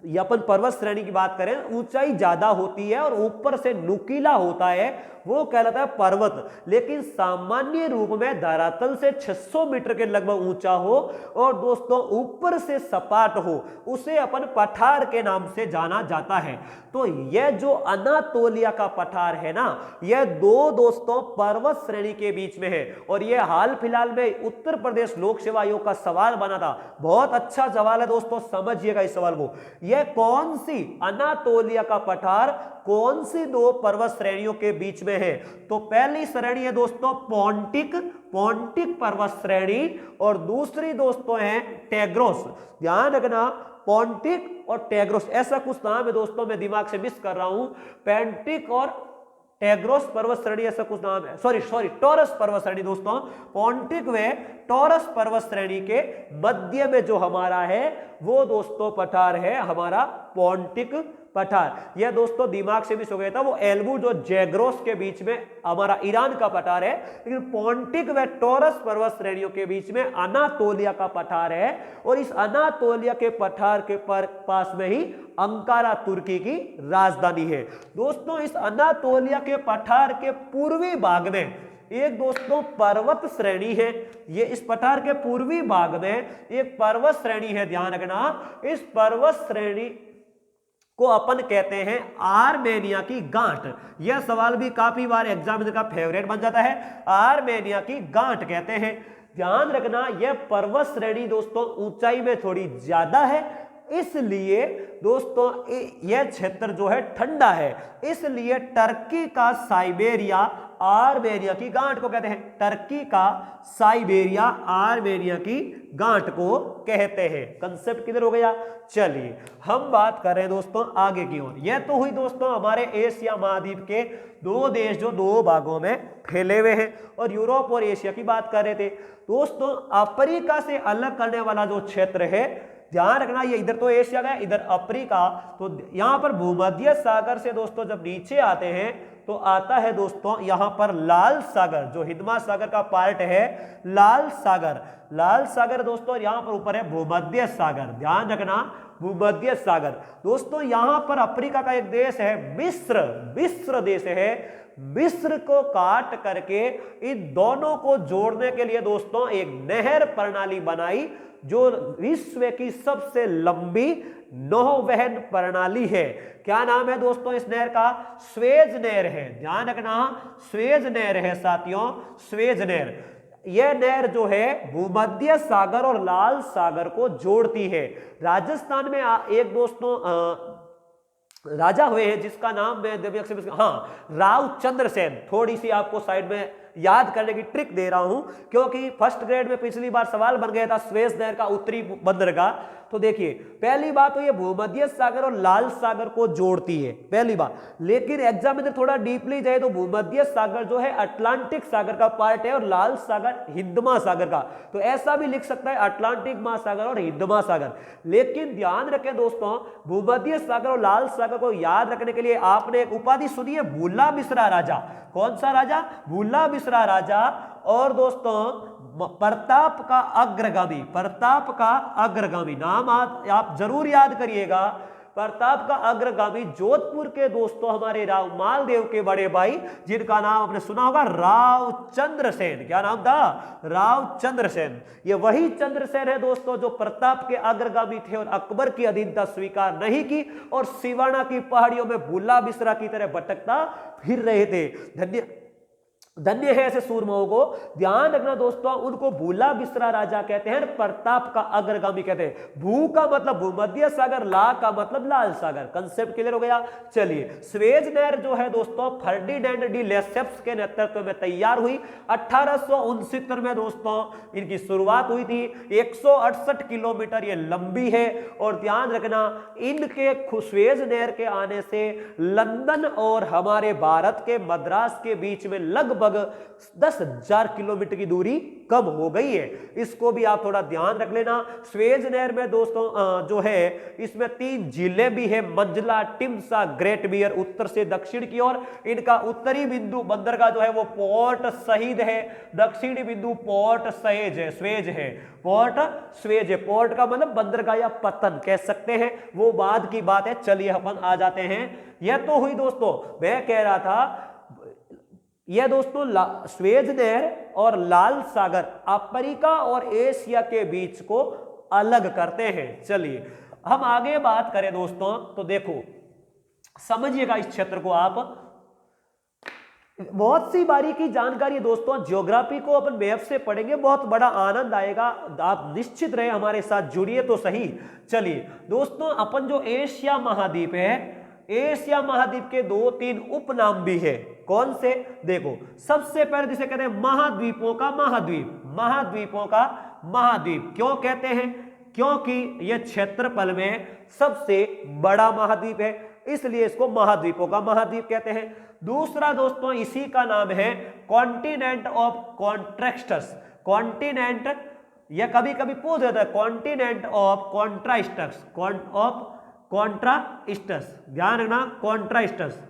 या अपन पर्वत श्रेणी की बात करें, ऊंचाई ज्यादा होती है और ऊपर से नुकीला होता है, वो कहलाता है पर्वत। लेकिन सामान्य रूप में धरातल से 600 मीटर के लगभग ऊंचा हो और दोस्तों ऊपर से सपाट हो, उसे अपन पठार के नाम से जाना जाता है। तो यह जो अनातोलिया का पठार है ना, यह 2 दोस्तों पर्वत श्रेणी के बीच में है। और यह हाल फिलहाल में उत्तर प्रदेश लोक सेवा आयोग का सवाल बना था, बहुत अच्छा सवाल है दोस्तों, समझिएगा इस सवाल को। यह कौन सी, अनातोलिया का पठार कौन सी 2 पर्वत श्रेणियों के बीच में है? तो पहली श्रेणी है दोस्तों पोंटिक पर्वत श्रेणी, और दूसरी दोस्तों है टैग्रोस। ध्यान रखना, पोंटिक और टैग्रोस, ऐसा कुछ नाम है दोस्तों, मैं दिमाग से मिस कर रहा हूं। पेंटिक और टैग्रोस पर्वत श्रेणी ऐसा कुछ नाम है, सॉरी टॉरस पर्वत श्रेणी दोस्तों, पोंटिक व टॉरस पर्वत श्रेणी के मध्य में जो हमारा है वो दोस्तों पठार है हमारा पोंटिक पठार। यह दोस्तों दिमाग से भी सो गया था, वो एल्बुर्ज और जैग्रोस के बीच में हमारा ईरान का पठार है, लेकिन पोंटिक व टॉरस पर्वत श्रेणियों के बीच में अनातोलिया का पठार है, और इस अनातोलिया के पठार के पास में ही अंकारा तुर्की की राजधानी है। दोस्तों इस अनातोलिया के पठार के पूर्वी भाग में एक दोस्तों पर्वत श्रेणी है, ये इस पठार के पूर्वी भाग में एक पर्वत श्रेणी है, ध्यान रखना। इस पर्वत श्रेणी को अपन कहते हैं आर्मेनिया की गांठ। यह सवाल भी काफी बार एग्जामिनर का फेवरेट बन जाता है, आर्मेनिया की गांठ कहते हैं। ध्यान रखना यह पर्वत श्रेणी दोस्तों ऊंचाई में थोड़ी ज्यादा है, इसलिए दोस्तों यह क्षेत्र जो है ठंडा है, इसलिए टर्की का साइबेरिया आर्मेनिया की गांठ को कहते हैं। टर्की का साइबेरिया आर्मेनिया की गांठ को कहते हैं। कंसेप्ट किधर हो गया? चलिए हम बात कर रहे हैं दोस्तों आगे की ओर। यह तो हुई दोस्तों हमारे एशिया महाद्वीप के दो देश जो दो भागों में फैले हुए हैं, और यूरोप और एशिया की बात कर रहे थे। दोस्तों अफ्रीका से अलग करने वाला जो क्षेत्र है, ध्यान रखना ये इधर तो एशिया गया, इधर अफ्रीका, तो यहां पर भूमध्य सागर से दोस्तों जब नीचे आते हैं तो आता है दोस्तों यहां पर लाल सागर, जो हिंद महासागर का पार्ट है लाल सागर। लाल सागर दोस्तों यहां पर ऊपर है भूमध्य सागर, ध्यान रखना भूमध्य सागर। दोस्तों यहां पर अफ्रीका का एक देश है मिस्र, मिस्र देश है। मिस्र को काट करके इन दोनों को जोड़ने के लिए दोस्तों एक नहर प्रणाली बनाई, जो विश्व की सबसे लंबी नौवहन प्रणाली है। क्या नाम है दोस्तों इस नहर का? स्वेज नहर है, ध्यान रखना स्वेज नहर है साथियों, स्वेज नहर। यह नहर जो है भूमध्य सागर और लाल सागर को जोड़ती है। राजस्थान में एक दोस्तों राजा हुए हैं जिसका नाम मैं रावचंद्र सेन। थोड़ी सी आपको साइड में याद करने की ट्रिक दे रहा हूं, क्योंकि फर्स्ट ग्रेड में पिछली बार सवाल बन गया था स्वेज नहर का उत्तरी बंदरगाह। तो देखिए पहली बात तो ये भूमध्य सागर और लाल सागर को जोड़ती है, पहली बात। लेकिन एग्जामिनर थोड़ा डीपली जाए तो भूमध्य सागर जो है अटलांटिक सागर का पार्ट है और लाल सागर हिंद महासागर का। तो ऐसा भी लिख सकता है अटलांटिक महासागर और हिंद महासागर। लेकिन ध्यान रखें दोस्तों भूमध्य सागर और लाल सागर को याद रखने के लिए आपने एक उपाधि सुनी है, भूला बिसरा राजा। कौन सा राजा? भूला बिसरा राजा। और दोस्तों प्रताप का अग्रगामी, प्रताप का अग्रगामी नाम आप जरूर याद करिएगा। प्रताप का अग्रगामी जोधपुर के दोस्तों हमारे राव मालदेव के बड़े भाई, जिनका नाम आपने सुना होगा रावचंद्र सेन। क्या नाम था? रावचंद्र सेन। ये वही चंद्रसेन है दोस्तों जो प्रताप के अग्रगामी थे और अकबर की अधीनता स्वीकार नहीं की और सिवाना की पहाड़ियों में भूला बिसरा की तरह भटकता फिर रहे थे। धन्य है ऐसे सूरमाओं को। ध्यान रखना दोस्तों उनको भूला बिसरा राजा कहते हैं, प्रताप का अग्रगामी कहते हैं। भू का मतलब भूमध्य सागर, ला का मतलब लाल सागर। कंसेप्ट क्लियर हो गया? चलिए स्वेज नहर जो है दोस्तों फर्डिनेंड डी लेसेप्स के नेतृत्व में तैयार हुई। 1869 में दोस्तों इनकी शुरुआत हुई थी। 168 किलोमीटर ये लंबी है। और ध्यान रखना इनके स्वेज नहर के आने से लंदन और हमारे भारत के मद्रास के बीच में लगभग 10,000 किलोमीटर की दूरी कम हो गई है। इसको भी आप थोड़ा ध्यान रख लेना। स्वेज नहर में दोस्तों जो है इसमें 3 झीलें भी है, मंजला, टिम्सा, ग्रेट बियर, उत्तर से दक्षिण की ओर। इनका उत्तरी बिंदु बंदरगाह जो है वो पोर्ट शहीद है, दक्षिणी बिंदु पोर्ट सहेज है, स्वेज है, पोर्ट स्वेज है। पोर्ट का मतलब बंदरगाह या पतन कह सकते हैं, वो बाद की बात है। चलिए अपन आ जाते हैं। यह तो हुई दोस्तों, मैं कह रहा था यह दोस्तों स्वेज नहर और लाल सागर अफ्रीका और एशिया के बीच को अलग करते हैं। चलिए हम आगे बात करें दोस्तों, तो देखो समझिएगा इस क्षेत्र को आप। बहुत सी बारीकी जानकारी दोस्तों, ज्योग्राफी को अपन मैप से पढ़ेंगे, बहुत बड़ा आनंद आएगा। आप निश्चित रहे हमारे साथ, जुड़िए तो सही। चलिए दोस्तों अपन जो एशिया महाद्वीप है, एशिया महाद्वीप के 2-3 उपनाम भी है। कौन से? देखो सबसे पहले जिसे कहते हैं महाद्वीपों का महाद्वीप, महाद्वीपों का महाद्वीप। क्यों कहते हैं? क्योंकि यह क्षेत्रफल में सबसे बड़ा महाद्वीप है। इसलिए इसको महाद्वीपों का महाद्वीप कहते हैं। दूसरा दोस्तों इसी का नाम है कॉन्टिनेंट ऑफ कॉन्ट्रैक्टस। कॉन्टिनेंट, यह कभी कभी पूछ देता है कॉन्टिनेंट ऑफ कॉन्ट्रास्टस, कॉन्ट्रास्टस, ध्यान रखना कॉन्ट्रास्टस।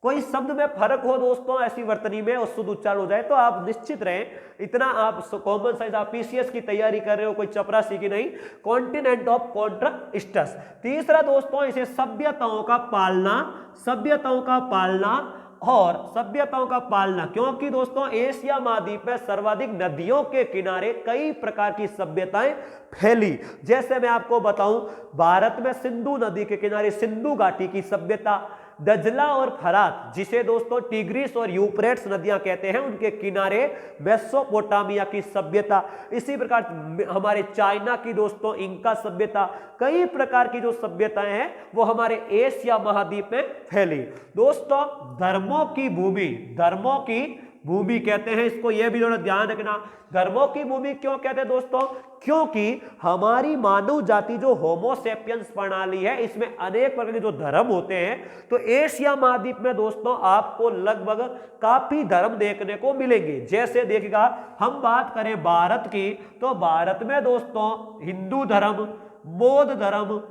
कोई शब्द में फर्क हो दोस्तों ऐसी वर्तनी में और शुद्ध उच्चारण हो जाए तो आप निश्चित रहें, इतना आप कॉमन साइंस, आप पीसीएस की तैयारी कर रहे हो, कोई चपरासी की नहीं। Continent of contrasts. तीसरा दोस्तों इसे सभ्यताओं का पालना, सभ्यताओं का पालना और सभ्यताओं का पालना, क्योंकि दोस्तों एशिया महाद्वीप में सर्वाधिक नदियों के किनारे कई प्रकार की सभ्यताएं फैली। जैसे मैं आपको बताऊं, भारत में सिंधु नदी के किनारे सिंधु घाटी की सभ्यता, दजला और फरात जिसे दोस्तों टिग्रिस और यूफ्रेट्स नदियां कहते हैं, उनके किनारे मेसोपोटामिया की सभ्यता। इसी प्रकार हमारे चाइना की दोस्तों इंका सभ्यता, कई प्रकार की जो सभ्यताएं हैं वो हमारे एशिया महाद्वीप में फैली। दोस्तों धर्मों की भूमि, धर्मों की भूमि कहते हैं इसको, यह भी थोड़ा ध्यान रखना। धर्मों की भूमि क्यों कहते हैं दोस्तों? क्योंकि हमारी मानव जाति जो होमोसेपियंस प्रणाली है, इसमें अनेक प्रकार के जो धर्म होते हैं। तो एशिया महाद्वीप में दोस्तों आपको लगभग काफी धर्म देखने को मिलेंगे। जैसे देखिएगा, हम बात करें भारत की, तो भारत में दोस्तों हिंदू धर्म, बौद्ध धर्म,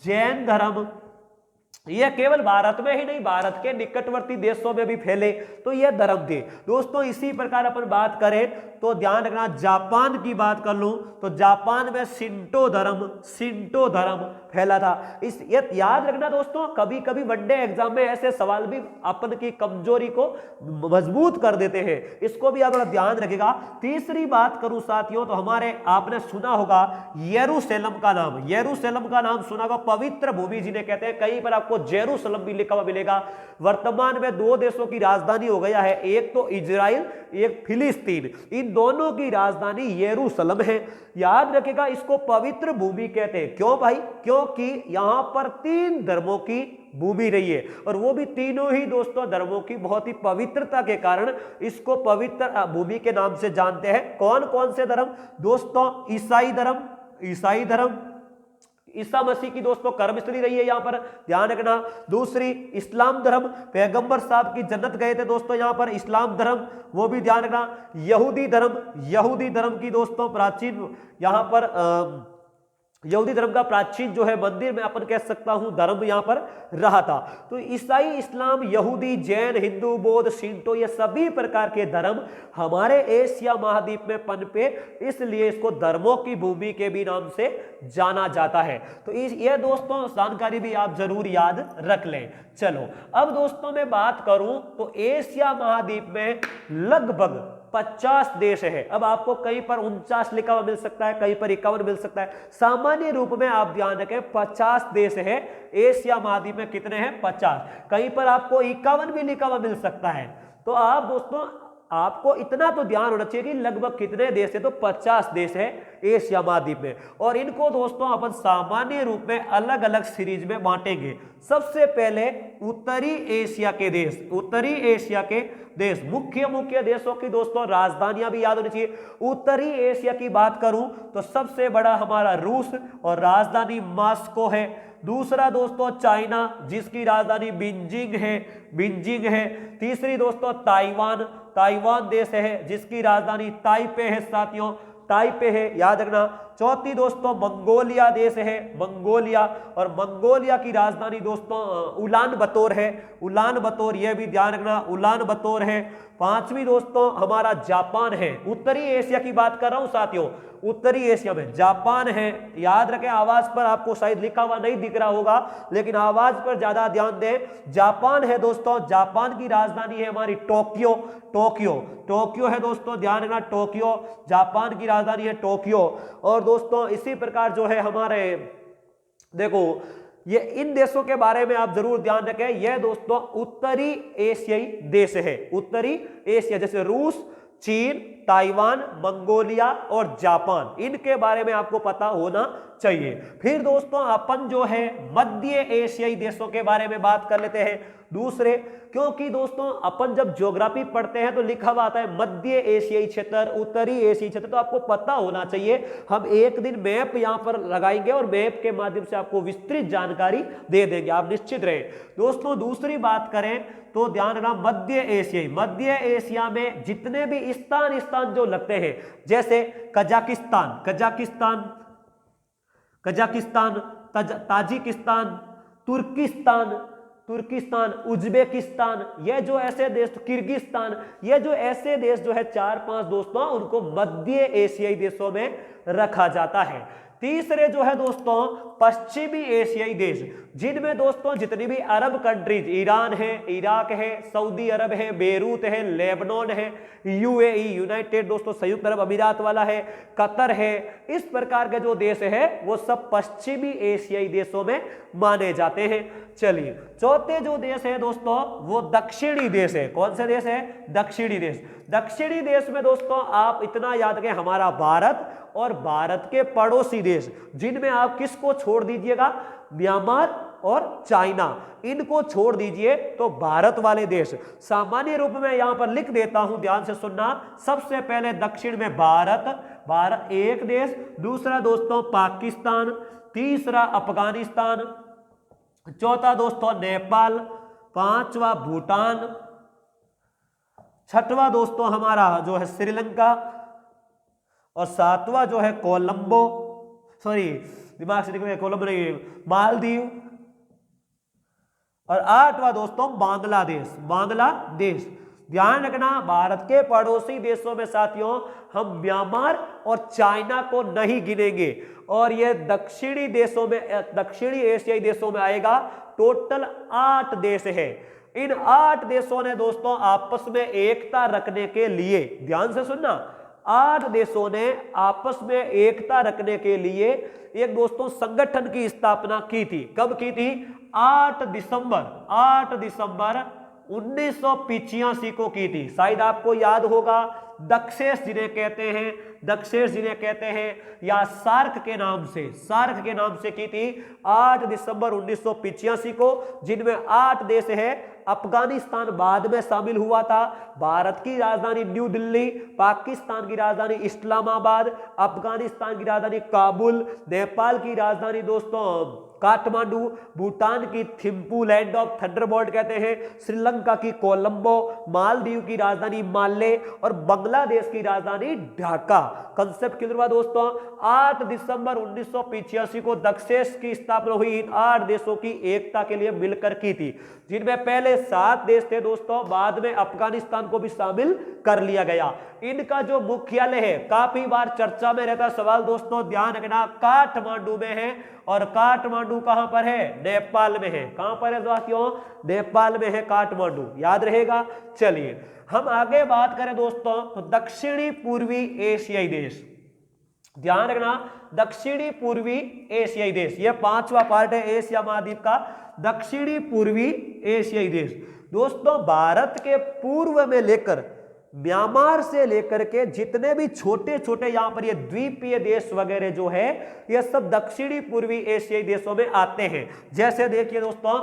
जैन धर्म, यह केवल भारत में ही नहीं, भारत के निकटवर्ती देशों में भी फैले, तो यह धर्म थे दोस्तों। इसी प्रकार अपन बात करें तो ध्यान रखना, जापान की बात कर लूं तो जापान में शिंटो धर्म फैला था। इस ये याद रखना दोस्तों, कभी कभी वनडे एग्जाम में ऐसे सवाल भी अपन की कमजोरी को मजबूत कर देते हैं, इसको भी आप ध्यान रखिएगा। तीसरी बात करूं साथियों तो हमारे, आपने सुना होगा यरूशलेम का नाम, यरूशलेम का नाम सुना होगा, पवित्र भूमि जिन्हें कहते हैं। कहीं पर आपको जेरूशलेम भी लिखा हुआ मिलेगा। वर्तमान में दो देशों की राजधानी हो गया है, एक तो इजराइल, एक फिलिस्तीन, इन दोनों की राजधानी यरूशलेम है। याद रखिएगा इसको पवित्र भूमि कहते हैं। क्यों भाई? क्योंकि यहां पर 3 धर्मों की भूमि रही है, और वो भी तीनों ही दोस्तों धर्मों की बहुत ही पवित्रता के कारण इसको पवित्र भूमि के नाम से जानते हैं। कौन कौन से धर्म दोस्तों? ईसाई धर्म, ईसा मसीह की दोस्तों कर्मस्थली रही है यहां पर, ध्यान रखना। दूसरी इस्लाम धर्म, पैगंबर साहब की जन्नत गए थे दोस्तों यहां पर, इस्लाम धर्म, वो भी ध्यान रखना। यहूदी धर्म की दोस्तों प्राचीन यहां पर यहूदी धर्म का प्राचीन जो है मंदिर में अपन कह सकता हूं धर्म यहां पर रहा था। तो ईसाई, इस्लाम, यहूदी, जैन, हिंदू, बौद्ध, शिंटो, ये सभी प्रकार के धर्म हमारे एशिया महाद्वीप में पनपे, इसलिए इसको धर्मों की भूमि के भी नाम से जाना जाता है। तो ये दोस्तों जानकारी भी आप जरूर याद रख लें। चलो अब दोस्तों मैं बात करूं तो एशिया महाद्वीप में लगभग 50 देश है। अब आपको कहीं पर 49 लिखा हुआ मिल सकता है, कहीं पर 51 मिल सकता है। सामान्य रूप में आप ध्यान रखें 50 देश है एशिया महाद्वीप में। कितने हैं? 50। कहीं पर आपको 51 भी लिखा हुआ मिल सकता है। तो आप दोस्तों आपको इतना तो ध्यान होना चाहिए कि लगभग कितने देश है, तो 50 देश है एशिया महाद्वीप में। और इनको दोस्तों अपन सामान्य रूप में अलग अलग सीरीज में बांटेंगे। सबसे पहले उत्तरी एशिया के देश, मुख्य देशों की दोस्तों राजधानियां भी याद होनी चाहिए। उत्तरी एशिया की बात करूं तो सबसे बड़ा हमारा रूस और राजधानी मॉस्को है। दूसरा दोस्तों चाइना, जिसकी राजधानी बीजिंग है। तीसरी दोस्तों ताइवान देश है, जिसकी राजधानी ताइपे है साथियों, ताइपे है, याद रखना। चौथी दोस्तों मंगोलिया देश है, और मंगोलिया की राजधानी दोस्तों उलान बतोर है, यह भी ध्यान रखना, उलान बतोर है। पांचवी दोस्तों हमारा जापान है। उत्तरी एशिया की बात कर रहा हूं साथियों, उत्तरी एशिया में जापान है। याद रखें, आवाज पर आपको शायद लिखा हुआ नहीं दिख रहा होगा, लेकिन आवाज पर ज्यादा ध्यान दें। जापान है दोस्तों, जापान की राजधानी है हमारी टोक्यो है दोस्तों, ध्यान रखना, टोक्यो जापान की राजधानी है, टोक्यो। और दोस्तों इसी प्रकार जो है हमारे, देखो ये इन देशों के बारे में आप जरूर ध्यान रखें। यह दोस्तों उत्तरी एशियाई देश है, उत्तरी एशिया, जैसे रूस, चीन, ताइवान, मंगोलिया और जापान, इनके बारे में आपको पता होना चाहिए। फिर दोस्तों अपन जो है मध्य एशियाई देशों के बारे में बात कर लेते हैं। दूसरे, क्योंकि दोस्तों अपन जब ज्योग्राफी पढ़ते हैं तो लिखा हुआ आता है मध्य एशियाई क्षेत्र, उत्तरी एशियाई क्षेत्र, तो आपको पता होना चाहिए। हम एक दिन मैप यहां पर लगाएंगे और मैप के माध्यम से आपको विस्तृत जानकारी दे देंगे, आप निश्चित रहे दोस्तों। दूसरी बात करें तो ध्यान रखना मध्य एशिया में जितने भी स्थान जो लगते हैं, जैसे कजाकिस्तान, ताजिकिस्तान, तुर्किस्तान, उज्बेकिस्तान, ये जो ऐसे देश, किर्गिस्तान, ये जो ऐसे देश जो है 4-5 दोस्तों, उनको मध्य एशियाई देशों में रखा जाता है। तीसरे जो है दोस्तों पश्चिमी एशियाई देश, जिनमें दोस्तों जितनी भी अरब कंट्रीज, ईरान है, इराक है, सऊदी अरब है, बेरूत है, लेबनान है, यूएई, यूनाइटेड दोस्तों संयुक्त अरब अमीरात वाला है, कतर है, इस प्रकार के जो देश है वो सब पश्चिमी एशियाई देशों में माने जाते हैं। चलिए, चौथे जो देश है दोस्तों वो दक्षिणी देश है। कौन सा देश है? दक्षिणी देश। दक्षिणी देश में दोस्तों आप इतना याद रखें, हमारा भारत और भारत के पड़ोसी देश, जिनमें आप किसको छोड़ दीजिएगा? म्यांमार और चाइना, इनको छोड़ दीजिए तो भारत वाले देश। सामान्य रूप में यहां पर लिख देता हूं, ध्यान से सुनना। सबसे पहले दक्षिण में भारत एक देश, दूसरा दोस्तों पाकिस्तान, तीसरा अफगानिस्तान, चौथा दोस्तों नेपाल, पांचवा भूटान, छठवां दोस्तों हमारा जो है श्रीलंका, और सातवां जो है कोलंबो, दिमाग से निकल गया, कोलंबो नहीं, मालदीव, और आठवां दोस्तों बांग्लादेश। ध्यान रखना, भारत के पड़ोसी देशों में साथियों हम म्यांमार और चाइना को नहीं गिनेंगे, और ये दक्षिणी देशों में, दक्षिणी एशियाई देशों में आएगा। टोटल 8 देश है। इन 8 देशों ने दोस्तों आपस में एकता रखने के लिए, ध्यान से सुनना, 8 देशों ने आपस में एकता रखने के लिए एक दोस्तों संगठन की स्थापना की थी। कब की थी? 8 दिसंबर 1985 को की थी। शायद आपको याद होगा, दक्षेश जिन्हें कहते हैं, या सार्क के नाम से की थी 8 दिसंबर 1985 को, जिनमें 8 देश है। अफगानिस्तान बाद में शामिल हुआ था। भारत की राजधानी न्यू दिल्ली, पाकिस्तान की राजधानी इस्लामाबाद, अफगानिस्तान की राजधानी काबुल, नेपाल की राजधानी दोस्तों काठमांडू, भूटान की थिम्पू, लैंड ऑफ थंडरबोल्ट कहते हैं, श्रीलंका की कोलंबो, मालदीव की राजधानी माले, और बांग्लादेश की राजधानी ढाका। कंसेप्ट किधर हुआ दोस्तों? 8 दिसंबर 1985 को दक्षेश की स्थापना हुई। इन 8 देशों की एकता के लिए मिलकर की थी, जिनमें पहले 7 देश थे दोस्तों, बाद में अफगानिस्तान को भी शामिल कर लिया गया। इनका जो मुख्यालय है, काफी बार चर्चा में रहता सवाल दोस्तों, ध्यान रखना, काठमांडू में है। और काठमांडू कहां पर है? नेपाल में है। कहां पर है साथियों? नेपाल में है काठमांडू, याद रहेगा। चलिए हम आगे बात करें दोस्तों, तो दक्षिणी पूर्वी एशियाई देश, ध्यान रखना, दक्षिणी पूर्वी एशियाई देश, यह 5वां पार्ट है एशिया महाद्वीप का। दक्षिणी पूर्वी एशियाई देश दोस्तों, भारत के पूर्व में लेकर म्यांमार से लेकर के जितने भी छोटे छोटे यहां पर ये द्वीपीय देश वगैरह जो है, ये सब दक्षिणी पूर्वी एशियाई देशों में आते हैं। जैसे देखिए दोस्तों,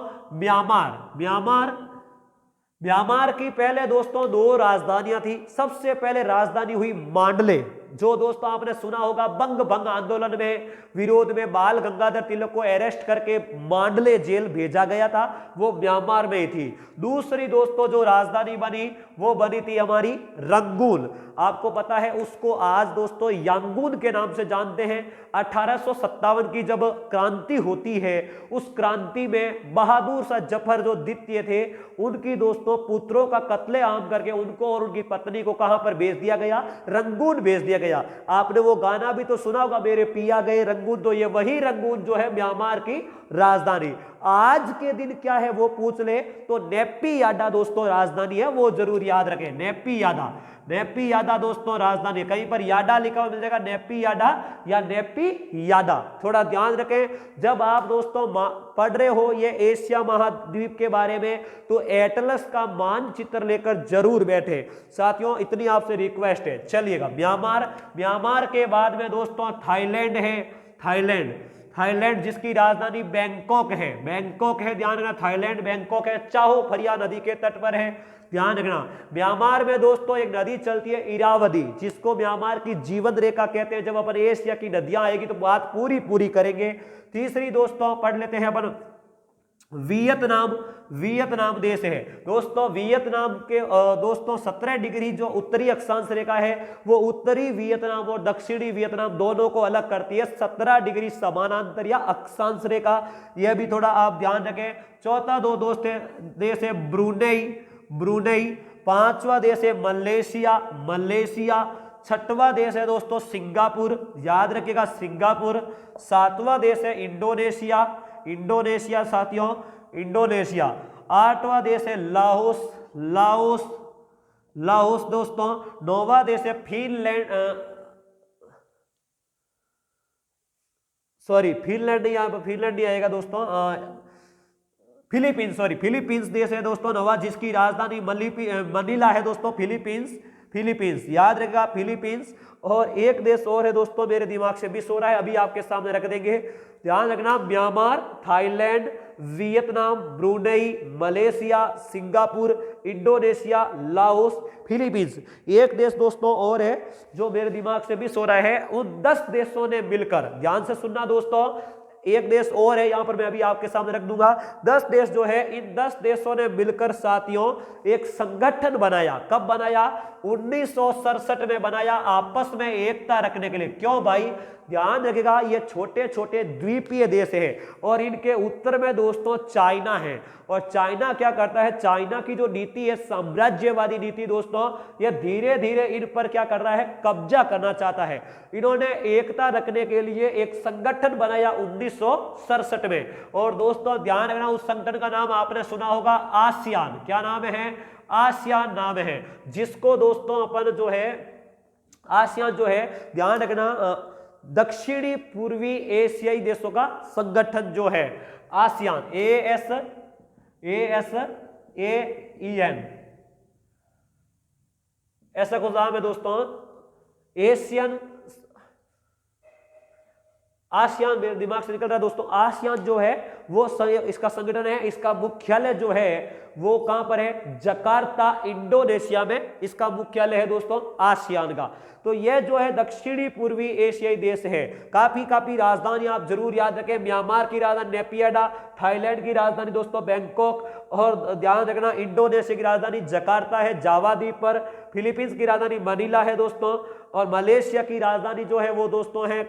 म्यांमार की पहले दोस्तों 2 राजधानियां थी। सबसे पहले राजधानी हुई मांडले, जो दोस्तों आपने सुना होगा बंग भंग आंदोलन में विरोध में बाल गंगाधर तिलक को अरेस्ट करके मांडले जेल भेजा गया था, वो म्यांमार में ही थी। दूसरी दोस्तों जो राजधानी बनी, वो बनी थी हमारी रंगून। आपको पता है उसको आज दोस्तों यांगून के नाम से जानते हैं। 1857 की जब क्रांति होती है, उस क्रांति में बहादुर शाह जफर जो द्वितीय थे, उनकी दोस्तों पुत्रों का कत्लेआम करके उनको और उनकी पत्नी को कहां पर भेज दिया गया? रंगून भेज दिया गया। आपने वो गाना भी तो सुना होगा, मेरे पिया गए रंगून, तो ये वही रंगून जो है म्यांमार की राजधानी। आज के दिन क्या है वो पूछ ले तो नेपी याडा दोस्तों राजधानी है, वो जरूर याद रखें। नेपी याडा दोस्तों राजधानी, कहीं पर याडा लिखा हुआ मिल जाएगा, नेपी याडा या नेपी याडा, थोड़ा ध्यान रखें। जब आप दोस्तों पढ़ रहे हो ये एशिया महाद्वीप के बारे में, तो एटलस का मानचित्र लेकर जरूर बैठे साथियों, इतनी आपसे रिक्वेस्ट है। चलिएगा, म्यांमार के बाद में दोस्तों थाईलैंड है। थाईलैंड जिसकी राजधानी बैंकॉक है, बैंकॉक है, ध्यान रखना, थाईलैंड बैंकॉक है, चाहो फरिया नदी के तट पर है, ध्यान रखना। म्यांमार में दोस्तों एक नदी चलती है इरावदी, जिसको म्यांमार की जीवन रेखा कहते हैं। जब अपन एशिया की नदियां आएगी तो बात पूरी करेंगे। तीसरी दोस्तों पढ़ लेते हैं अपन, वियतनाम, वियतनाम देश है दोस्तों। वियतनाम के दोस्तों 17 डिग्री जो उत्तरी अक्षांश रेखा है वो उत्तरी वियतनाम और दक्षिणी वियतनाम दोनों को अलग करती है। 17 डिग्री समानांतर या अक्षांश रेखा, यह भी थोड़ा आप ध्यान रखें। चौथा देश है ब्रुनेई, ब्रुनेई। पांचवा देश है मलेशिया, मलेशिया। छठवां देश है दोस्तों सिंगापुर, याद रखिएगा सिंगापुर। सातवां देश है इंडोनेशिया, इंडोनेशिया साथियों, इंडोनेशिया। आठवां देश है लाओस, लाओस, लाओस दोस्तों। नौवां देश है फिनलैंड, सॉरी फिनलैंड नहीं, फिनलैंड नहीं आएगा दोस्तों, फिलीपींस, सॉरी फिलीपींस देश है दोस्तों नवा, जिसकी राजधानी मनीला है दोस्तों, फिलीपींस, फिलीपींस याद रखेगा फिलीपींस। और एक देश और है दोस्तों, मेरे दिमाग से मिस हो रहा है, अभी आपके सामने रख देंगे, ध्यान रखना, Myanmar, Thailand, Vietnam, Brunei, Malaysia, Singapore, Indonesia, Laos, Philippines. एक देश दोस्तों और है जो मेरे दिमाग से मिस हो रहा है। उन 10 देशों ने मिलकर, ध्यान से सुनना दोस्तों, एक देश और है, यहां पर मैं अभी आपके सामने रख दूंगा। 10 देश जो है, इन 10 देशों ने मिलकर साथियों एक संगठन बनाया। कब बनाया? 1967 में बनाया, आपस में एकता रखने के लिए। क्यों भाई? ध्यान रखिएगा, ये छोटे छोटे द्वीपीय देश है और इनके उत्तर में दोस्तों चाइना है। और चाइना क्या करता है? चाइना की जो नीति है, साम्राज्यवादी नीति दोस्तों, ये धीरे धीरे इन पर क्या कर रहा है? कब्जा करना चाहता है। इन्होंने एकता रखने के लिए एक संगठन बनाया 1967 में। और दोस्तों ध्यान रखना, उस संगठन का नाम आपने सुना होगा, आसियान। क्या नाम है? आसियान नाम है, जिसको दोस्तों अपन जो है, आसियान जो है, ध्यान रखना, दक्षिणी पूर्वी एशियाई देशों का संगठन जो है आसियान, ASEAN, ऐसा कुछ नाम है दोस्तों, एशियन, आसियान, मेरे दिमाग से निकल रहा है दोस्तों। आसियान जो है वो इसका संगठन है, इसका मुख्यालय जो है वो कहां पर है? जकार्ता, इंडोनेशिया में इसका मुख्यालय है दोस्तों आसियान का। तो यह जो है दक्षिणी पूर्वी एशियाई देश है। काफी राजधानी आप जरूर याद रखें, म्यांमार की राजधानी नेपियाडा, थाईलैंड की राजधानी दोस्तों बैंकॉक, और ध्यान रखना इंडोनेशिया की राजधानी जकार्ता है जावा द्वीप पर, फिलीपींस की राजधानी मनीला है दोस्तों, और मलेशिया की राजधानी जो है वो दोस्तों है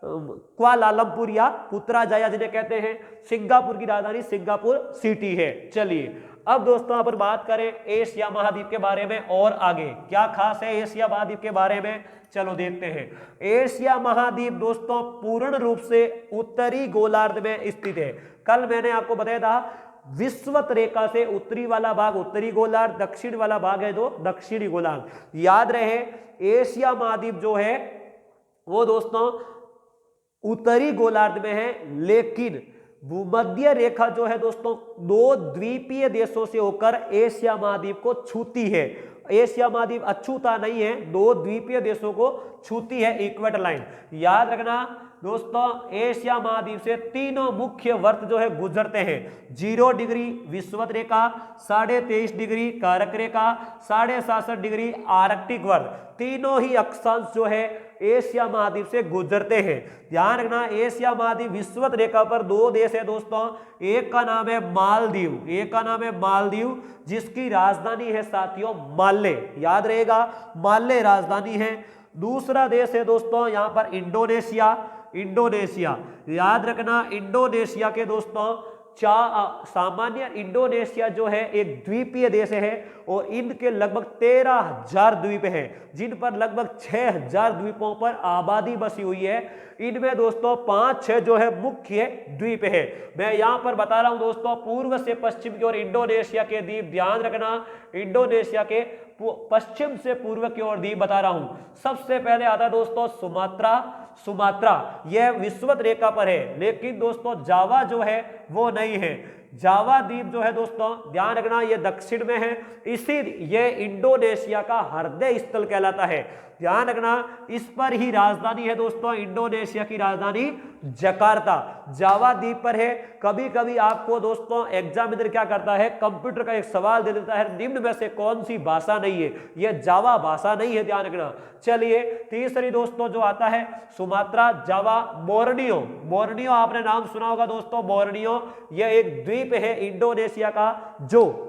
क्वालालंपुर या पुत्राजाया जिन्हें कहते हैं। सिंगापुर की राजधानी सिंगापुर सिटी है। चलिए अब दोस्तों अपन बात करें एशिया महाद्वीप के बारे में, और आगे क्या खास है एशिया महाद्वीप के बारे में, चलो देखते हैं। एशिया महाद्वीप दोस्तों पूर्ण रूप से उत्तरी गोलार्ध में स्थित है। कल मैंने आपको बताया था विषुवत रेखा से उत्तरी वाला भाग उत्तरी गोलार्ध, दक्षिण वाला भाग है जो दक्षिणी गोलार्ध। याद रहे एशिया महाद्वीप जो है वो दोस्तों उत्तरी गोलार्ध में है, लेकिन भूमध्य रेखा जो है दोस्तों 2 द्वीपीय देशों से होकर एशिया महाद्वीप को छूती है। एशिया महाद्वीप अछूता नहीं है, 2 द्वीपीय देशों को छूती है इक्वेटर लाइन। याद रखना दोस्तों एशिया महाद्वीप से तीनों मुख्य वर्त जो है गुजरते हैं। 0 डिग्री विषुवत रेखा, 23.5 डिग्री कारक रेखा, 67.5 डिग्री आर्कटिक वर्त, तीनों ही अक्षांश जो है एशिया महाद्वीप से गुजरते हैं। ध्यान रखना एशिया महाद्वीप विषुवत रेखा पर 2 देश है दोस्तों, एक का नाम है मालदीव, एक का नाम है मालदीव, जिसकी राजधानी है साथियों माले, याद रहेगा माले राजधानी है। दूसरा देश है दोस्तों यहां पर इंडोनेशिया, इंडोनेशिया याद रखना इंडोनेशिया के दोस्तों सामान्य इंडोनेशिया जो है एक द्वीपीय देश है और इनके लगभग 13,000 द्वीप हैं, जिन पर लगभग 6,000 द्वीपों पर आबादी बसी हुई है। इनमें दोस्तों 5-6 जो है मुख्य द्वीप है। मैं यहां पर बता रहा हूं दोस्तों पूर्व से पश्चिम की ओर इंडोनेशिया के द्वीप, ध्यान रखना इंडोनेशिया के पश्चिम से पूर्व की ओर द्वीप बता रहा हूं। सबसे पहले आता है दोस्तों सुमात्रा, सुमात्रा यह विषुवत रेखा पर है, लेकिन दोस्तों जावा जो है वो नहीं है। जावा द्वीप जो है दोस्तों ध्यान रखना ये दक्षिण में है, इसी ये इंडोनेशिया का हृदय स्थल कहलाता है। ध्यान रखना, इस पर ही राजधानी है दोस्तों इंडोनेशिया की राजधानी जकार्ता, जावा द्वीप पर है। कभी कभी आपको दोस्तों एग्जामिनर क्या करता है, कंप्यूटर का एक सवाल दे देता है, निम्न में से कौन सी भाषा नहीं है, यह जावा भाषा नहीं है, ध्यान रखना। चलिए तीसरी दोस्तों जो आता है सुमात्रा, जावा, बोर्नियो। बोर्नियो आपने नाम सुना होगा दोस्तों, बोर्नियो यह एक द्वीप है इंडोनेशिया का जो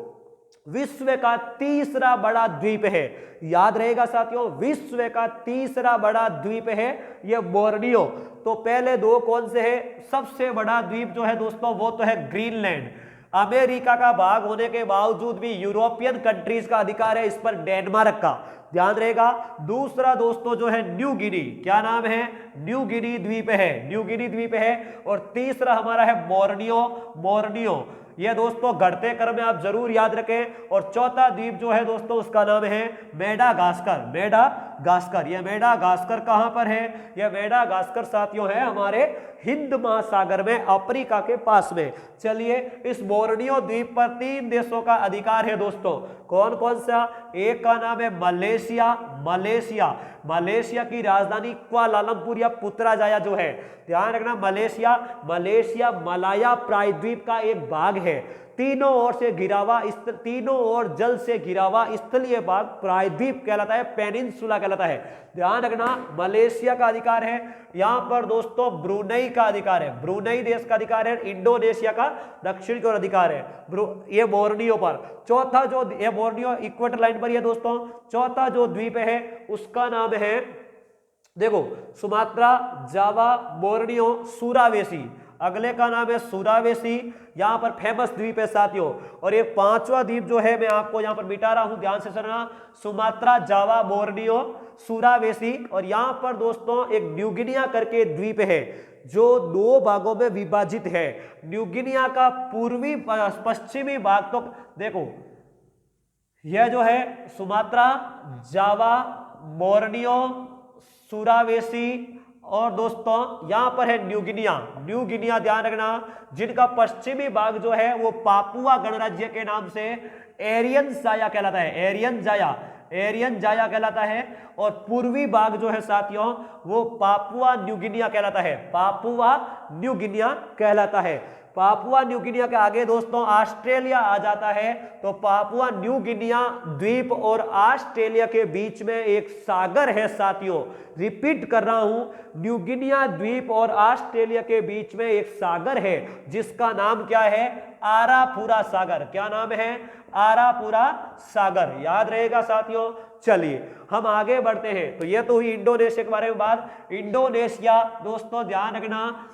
विश्व का तीसरा बड़ा द्वीप है। याद रहेगा साथियों, विश्व का तीसरा बड़ा द्वीप है यह बोर्नियो। तो पहले दो कौन से है, सबसे बड़ा द्वीप जो है दोस्तों वो तो है ग्रीनलैंड। अमेरिका का भाग होने के बावजूद भी यूरोपियन कंट्रीज का अधिकार है इस पर, डेनमार्क का, ध्यान रहेगा। दूसरा दोस्तों जो है न्यू गिनी, क्या नाम है, न्यू गिनी द्वीप है, न्यू गिनी द्वीप है। और तीसरा हमारा है बोर्नियो, बोर्नियो ये दोस्तों घटते क्रम में आप जरूर याद रखें। और चौथा द्वीप जो है दोस्तों उसका नाम है मेडागास्कर, मेडागास्कर। ये मेडागास्कर कहां पर है, यह मेडागास्कर साथियों है हमारे हिंद महासागर में, अफ्रीका के पास में। चलिए इस बोर्नियो द्वीप पर 3 देशों का अधिकार है दोस्तों, कौन कौन सा, एक का नाम है मलेशिया, मलेशिया, मलेशिया की राजधानी कुआलालंपुर या पुत्राजाया जो है, ध्यान रखना। मलेशिया, मलेशिया मलाया प्रायद्वीप का एक भाग है, तीनों ओर से घिरा हुआ, तीनों ओर जल से घिरा हुआ स्थलीय भाग प्रायद्वीप कहलाता है, पेनिनसुला कहलाता है, ध्यान रखना। मलेशिया का अधिकार है। यहां पर दोस्तों ब्रुनई का अधिकार है, ब्रुनई देश का अधिकार है। इंडोनेशिया का दक्षिण की ओर अधिकार है ये बोर्नियो पर। चौथा जो ये बोर्नियो इक्वेटर लाइन पर है दोस्तों। चौथा जो द्वीप है उसका नाम है देखो सुमात्रा, जावा, बोर्नियो, सुरावेसी। अगले का नाम है सुरावेसी, यहां पर फेमस द्वीप है साथियों। और ये पांचवा द्वीप जो है मैं आपको यहां पर मिटा रहा हूं, ध्यान से सुनना, सुमात्रा, जावा, बोर्नियो, सुरावेसी। और यहां पर दोस्तों एक न्यूगिनिया करके द्वीप है जो 2 भागों में विभाजित है। न्यूगिनिया का पूर्वी पश्चिमी भाग तो देखो यह जो है सुमात्रा, जावा, बोर्नियो, सुरावेसी और दोस्तों यहां पर है न्यूगिनिया, न्यूगिनिया ध्यान रखना, जिनका पश्चिमी भाग जो है वो पापुआ गणराज्य के नाम से एरियन जाया कहलाता है, एरियन जाया, एरियन जाया कहलाता है। और पूर्वी भाग जो है साथियों वो पापुआ न्यूगिनिया कहलाता है, पापुआ न्यूगिनिया कहलाता है। पापुआ न्यूगिनिया के आगे दोस्तों ऑस्ट्रेलिया आ जाता है। तो पापुआ न्यूगिनिया द्वीप और ऑस्ट्रेलिया के बीच में एक सागर है साथियों, रिपीट कर रहा हूं, न्यूगिनिया द्वीप और ऑस्ट्रेलिया के बीच में एक सागर है जिसका नाम क्या है, आरापुरा सागर। क्या नाम है, आरापुरा सागर, याद रहेगा साथियों। चलिए हम आगे बढ़ते हैं। तो ये तो हुई इंडोनेशिया के बारे में बात। इंडोनेशिया दोस्तों ध्यान रखना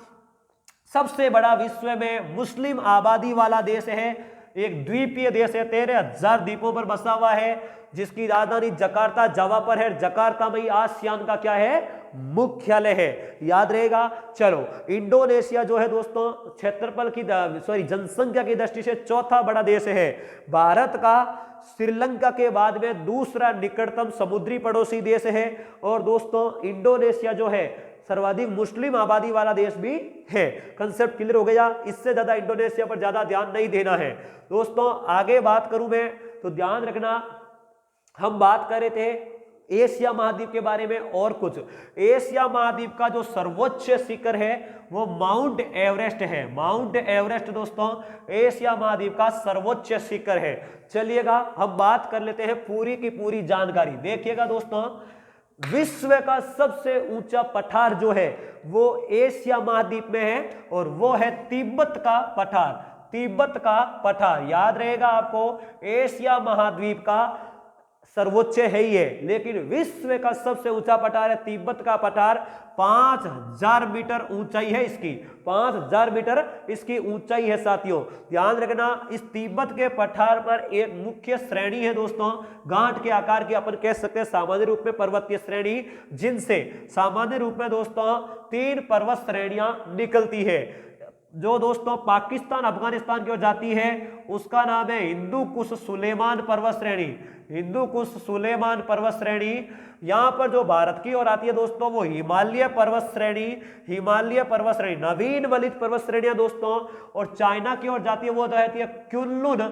सबसे बड़ा विश्व में मुस्लिम आबादी वाला देश है, एक द्वीपीय देश है, 13,000 द्वीपों पर बसा हुआ है, जिसकी राजधानी जकार्ता जावा पर है। जकार्ता में आसियान का क्या है, मुख्यालय है, याद रहेगा। चलो इंडोनेशिया जो है दोस्तों क्षेत्रफल की जनसंख्या की दृष्टि से चौथा बड़ा देश है, भारत का श्रीलंका के बाद में दूसरा निकटतम समुद्री पड़ोसी देश है। और दोस्तों इंडोनेशिया जो है सर्वाधिक मुस्लिम आबादी वाला देश भी है। कंसेप्ट क्लियर हो गया, इससे ज्यादा इंडोनेशिया पर ज्यादा ध्यान नहीं देना है दोस्तों। आगे बात करूं मैं तो ध्यान रखना, हम बात कर रहे थे एशिया महाद्वीप के बारे में और कुछ। एशिया महाद्वीप का जो सर्वोच्च शिखर है वो माउंट एवरेस्ट है, माउंट एवरेस्ट दोस्तों एशिया महाद्वीप का सर्वोच्च शिखर है। चलिएगा हम बात कर लेते हैं पूरी की पूरी जानकारी। देखिएगा दोस्तों, विश्व का सबसे ऊंचा पठार जो है वो एशिया महाद्वीप में है और वो है तिब्बत का पठार, तिब्बत का पठार, याद रहेगा आपको। एशिया महाद्वीप का सर्वोच्च है ही है, लेकिन विश्व का सबसे ऊंचा पठार है तिब्बत का पठार। 5,000 मीटर ऊंचाई है इसकी, 5,000 मीटर इसकी ऊंचाई है साथियों, ध्यान रखना। इस तिब्बत के पठार पर एक मुख्य श्रेणी है दोस्तों, गांठ के आकार की अपन कह सकते हैं सामान्य रूप में पर्वतीय श्रेणी, जिनसे सामान्य रूप में दोस्तों 3 पर्वत श्रेणियां निकलती है। जो दोस्तों पाकिस्तान अफगानिस्तान की ओर जाती है उसका नाम है हिंदू कुश सुलेमान पर्वत श्रेणी, हिंदू कुश सुलेमान पर्वत श्रेणी। यहां पर जो भारत की ओर आती है दोस्तों वो हिमालय पर्वत श्रेणी, हिमालय पर्वत श्रेणी, नवीन वलित पर्वत श्रेणियां दोस्तों। और चाइना की ओर जाती है वो रहती है कुनलुन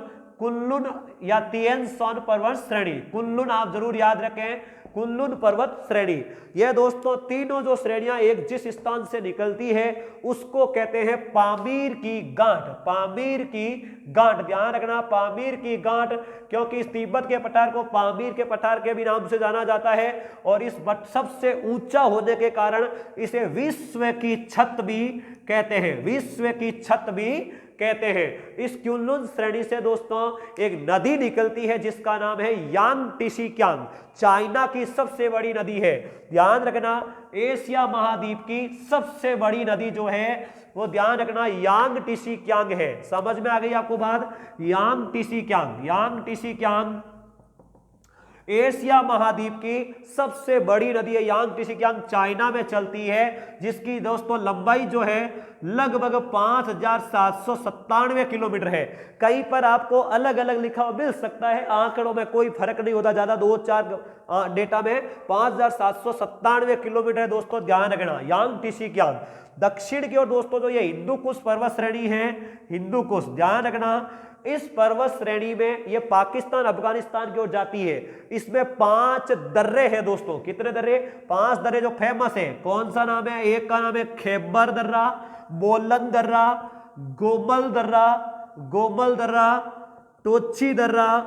कुनलुन या तिएन सांग पर्वत श्रेणी। कुनलुन आप जरूर याद रखें, कुनलुन पर्वत श्रेणी। यह दोस्तों तीनों जो श्रेणियां एक जिस स्थान से निकलती है उसको कहते हैं पामीर की गांठ। पामीर की गांठ, ध्यान रखना, पामीर की गांठ, क्योंकि इस तिब्बत के पठार को पामीर के पठार के भी नाम से जाना जाता है और इस सबसे ऊंचा होने के कारण इसे विश्व की छत भी कहते हैं, विश्व की छत भी कहते हैं। इस कुनलुन श्रेणी से दोस्तों एक नदी निकलती है जिसका नाम है यांगटीसी कियांग, चाइना की सबसे बड़ी नदी है। ध्यान रखना, एशिया महाद्वीप की सबसे बड़ी नदी जो है वो ध्यान रखना यांगटीसी कियांग है। समझ में आ गई आपको बात? यांगटीसी कियांग, यांगटीसी कियांग एशिया महाद्वीप की सबसे बड़ी नदी है। यांगटीसी कियांग चाइना में चलती है, जिसकी दोस्तों लंबाई जो है लगभग 5797 किलोमीटर है। कहीं पर आपको अलग अलग लिखा हुआ मिल सकता है, आंकड़ों में कोई फर्क नहीं होता ज्यादा, 2-4 डेटा में 5797 किलोमीटर है दोस्तों, ध्यान रखना यांगटीसी कियांग। दक्षिण की ओर दोस्तों जो ये हिंदू कुश पर्वत श्रेणी है, हिंदू कुश, ध्यान रखना, इस पर्वत श्रेणी में ये पाकिस्तान अफगानिस्तान की ओर जाती है। इसमें 5 दर्रे हैं दोस्तों। कितने दर्रे? 5 दर्रे जो फेमस है। कौन सा नाम है? एक का नाम है खैबर दर्रा, बोलन दर्रा, गोमल दर्रा, टोची दर्रा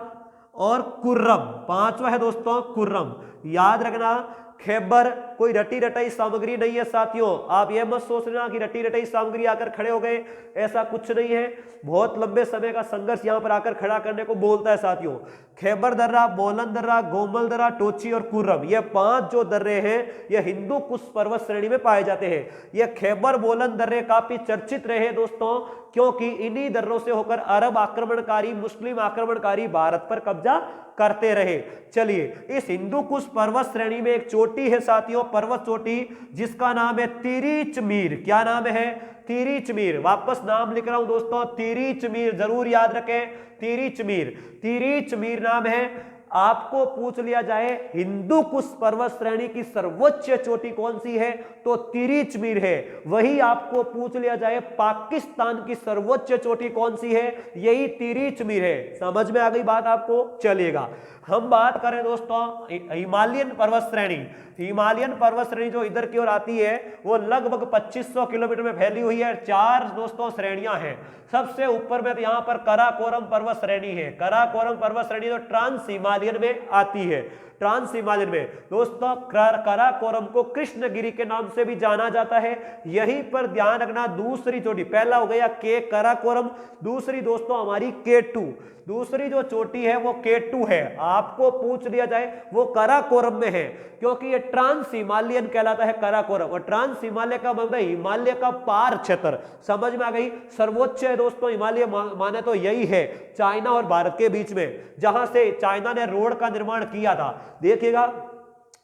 और कुर्रम। 5वां है दोस्तों कुर्रम। याद रखना, खैबर कोई रटी रटाई सामग्री नहीं है साथियों। आप यह मत सोचना कि रटी रटाई सामग्री आकर खड़े हो गए, ऐसा कुछ नहीं है। बहुत लंबे समय का संघर्ष यहां पर आकर खड़ा करने को बोलता है साथियों। खैबर दर्रा, बोलन दर्रा, गोमल दर्रा, टोची और कुर्रम, ये 5 जो दर्रे हैं ये हिंदू कुश पर्वत श्रेणी में पाए जाते हैं। ये खैबर बोलन दर्रे काफी चर्चित रहे दोस्तों, क्योंकि इन्हीं दर्रों से होकर अरब आक्रमणकारी, मुस्लिम आक्रमणकारी भारत पर कब्जा करते रहे। चलिए, इस हिंदू कुश पर्वत श्रेणी में एक चोटी है साथियों, पर्वत चोटी, जिसका नाम है तिरिचमीर। क्या नाम है? तिरिचमीर। वापस नाम लिख रहा हूं दोस्तों, तिरिचमीर, जरूर याद रखें, तिरिचमीर। तिरिचमीर नाम है। आपको पूछ लिया जाए हिंदू कुश पर्वत श्रेणी की सर्वोच्च चोटी कौन सी है, तो तिरिचमीर है। वही आपको पूछ लिया जाए पाकिस्तान की सर्वोच्च चोटी कौन सी है, यही तिरिचमीर है। समझ में आ गई बात आपको? चलिएगा, हम बात करें दोस्तों हिमालयन पर्वत श्रेणी। हिमालयन पर्वत श्रेणी जो इधर की ओर आती है वो लगभग 2500 किलोमीटर में फैली हुई है। 4 दोस्तों श्रेणियां हैं। सबसे ऊपर में यहाँ पर कराकोरम पर्वत श्रेणी है। कराकोरम पर्वत श्रेणी जो ट्रांस हिमालयन में आती है। ट्रांस हिमालयन में दोस्तों कराकोरम को कृष्णगिरी के नाम से भी जाना जाता है। यहीं पर ध्यान रखना, दूसरी चोटी, पहला हो गया के कराकोरम, दूसरी दोस्तों हमारी K2, दूसरी जो चोटी है वो K2 है। आपको पूछ लिया जाए वो कराकोरम में है, क्योंकि ये ट्रांस हिमालयन कहलाता है कराकोरम, और ट्रांस हिमालय का मतलब हिमालय का पार क्षेत्र। समझ में आ गई? सर्वोच्च है दोस्तों हिमालय, माने तो यही है चाइना और भारत के बीच में, जहां से चाइना ने रोड का निर्माण किया था। देखिएगा,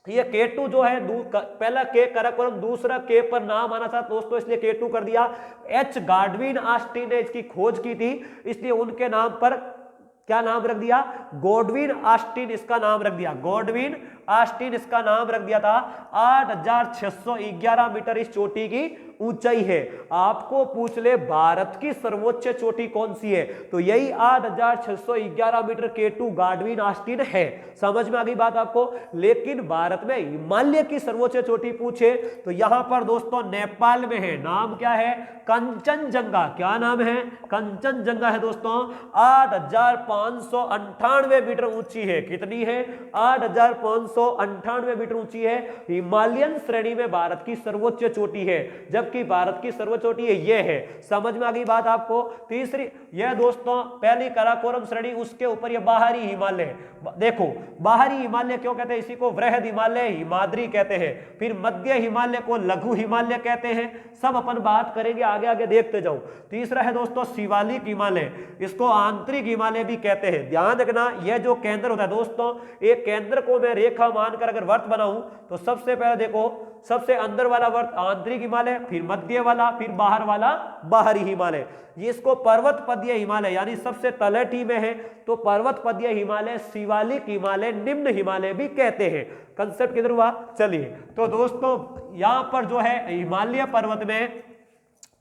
ये K2 जो है, पहला के कराकोरम, दूसरा के पर नाम आना था दोस्तों, इसलिए K2 कर दिया। H गाडविन ऑस्टिन ने इसकी खोज की थी, इसलिए उनके नाम पर क्या नाम रख दिया? गॉडविन ऑस्टिन इसका नाम रख दिया। गॉडविन ऑस्टिन इसका नाम रख दिया था। 8611 मीटर इस चोटी की ऊंचाई है। आपको पूछ ले भारत की सर्वोच्च चोटी कौन सी है, तो यही 8611 मीटर K2 गाडविन ऑस्टिन है। समझ में आ गई बात आपको? लेकिन भारत में हिमालय की सर्वोच्च चोटी पूछे तो यहां पर दोस्तों नेपाल में है। नाम क्या है? कंचनजंगा। क्या नाम है? कंचनजंगा है दोस्तों। 8598 मीटर ऊंची है। कितनी है? 8598 मीटर ऊंची है। हिमालयन श्रेणी में भारत की सर्वोच्च चोटी है, जबकि भारत की सर्वोच्च चोटी ये है। समझ में आ गई बात आपको? तीसरी, यह दोस्तों पहली कराकोरम श्रेणी, उसके ऊपर यह बाहरी हिमालय। देखो, बाहरी हिमालय क्यों कहते हैं? इसी को वृहद हिमालय, हिमाद्री कहते हैं। फिर मध्य हिमालय को लघु हिमालय कहते हैं। सब अपन बात करेंगे, आगे आगे देखते जाओ। तीसरा है दोस्तों शिवालिक हिमालय, इसको आंतरिक हिमालय भी कहते हैं। ध्यान रखना, यह जो केंद्र होता है दोस्तों, एक केंद्र को मैं रेखा मानकर अगर वर्त बनाऊं तो सबसे पहले देखो, सबसे अंदर वाला वर्त आंतरिक हिमालय, फिर मध्य वाला, फिर बाहर वाला बाहरी हिमालय। इसको पर्वत पदीय हिमालय यानी सबसे तलहटी में है तो पर्वत पदीय हिमालय, शिवालिक हिमालय, निम्न हिमालय भी कहते हैं। कंसेप्ट किधर हुआ? चलिए, तो दोस्तों यहां पर जो है हिमालय पर्वत में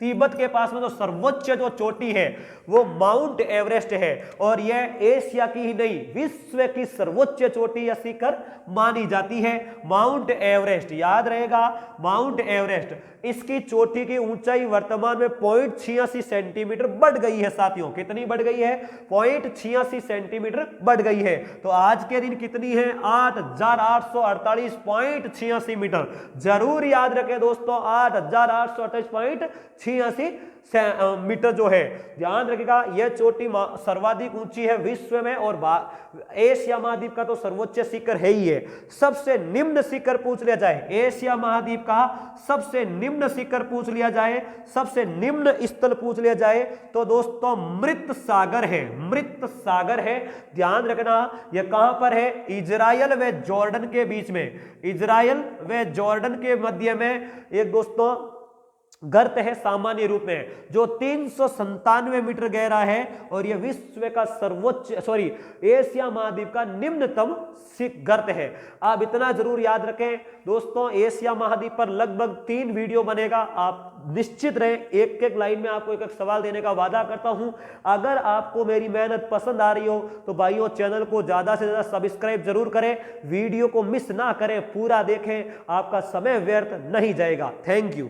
तिब्बत के पास में जो सर्वोच्च जो चोटी है वो माउंट एवरेस्ट है, और यह एशिया की ही नहीं विश्व की सर्वोच्च चोटी या शिखर मानी जाती है माउंट एवरेस्ट। याद रहेगा माउंट एवरेस्ट, इसकी चोटी की ऊंचाई वर्तमान में 0.86 सेंटीमीटर बढ़ गई है साथियों। कितनी बढ़ गई है? 0.86 सेंटीमीटर बढ़ गई है। तो आज के दिन कितनी है? 8,848.86 मीटर। जरूर याद रखें दोस्तों, 8,848.86 मीटर जो है, ध्यान रखिएगा। यह चोटी सर्वाधिक ऊंची है विश्व में, और एशिया महाद्वीप का तो सर्वोच्च शिखर है ही है। सबसे निम्न शिखर पूछ लिया जाए, एशिया महाद्वीप का सबसे निम्न शिखर पूछ लिया जाए, सबसे निम्न स्थल पूछ लिया जाए तो दोस्तों मृत सागर है, मृत सागर है। ध्यान रखना यह कहां पर है? इजराइल व जॉर्डन के बीच में, इजराइल व जॉर्डन के मध्य में एक दोस्तों गर्त है सामान्य रूप में, जो 397 मीटर गहरा है, और यह विश्व का सर्वोच्च एशिया महाद्वीप का निम्नतम गर्त है। आप इतना जरूर याद रखें दोस्तों, एशिया महाद्वीप पर लगभग 3 वीडियो बनेगा। आप निश्चित रहें, एक एक लाइन में आपको एक एक सवाल देने का वादा करता हूं। अगर आपको मेरी मेहनत पसंद आ रही हो तो भाइयों चैनल को ज्यादा से ज्यादा सब्सक्राइब जरूर करें, वीडियो को मिस ना करें, पूरा देखें, आपका समय व्यर्थ नहीं जाएगा। Thank you.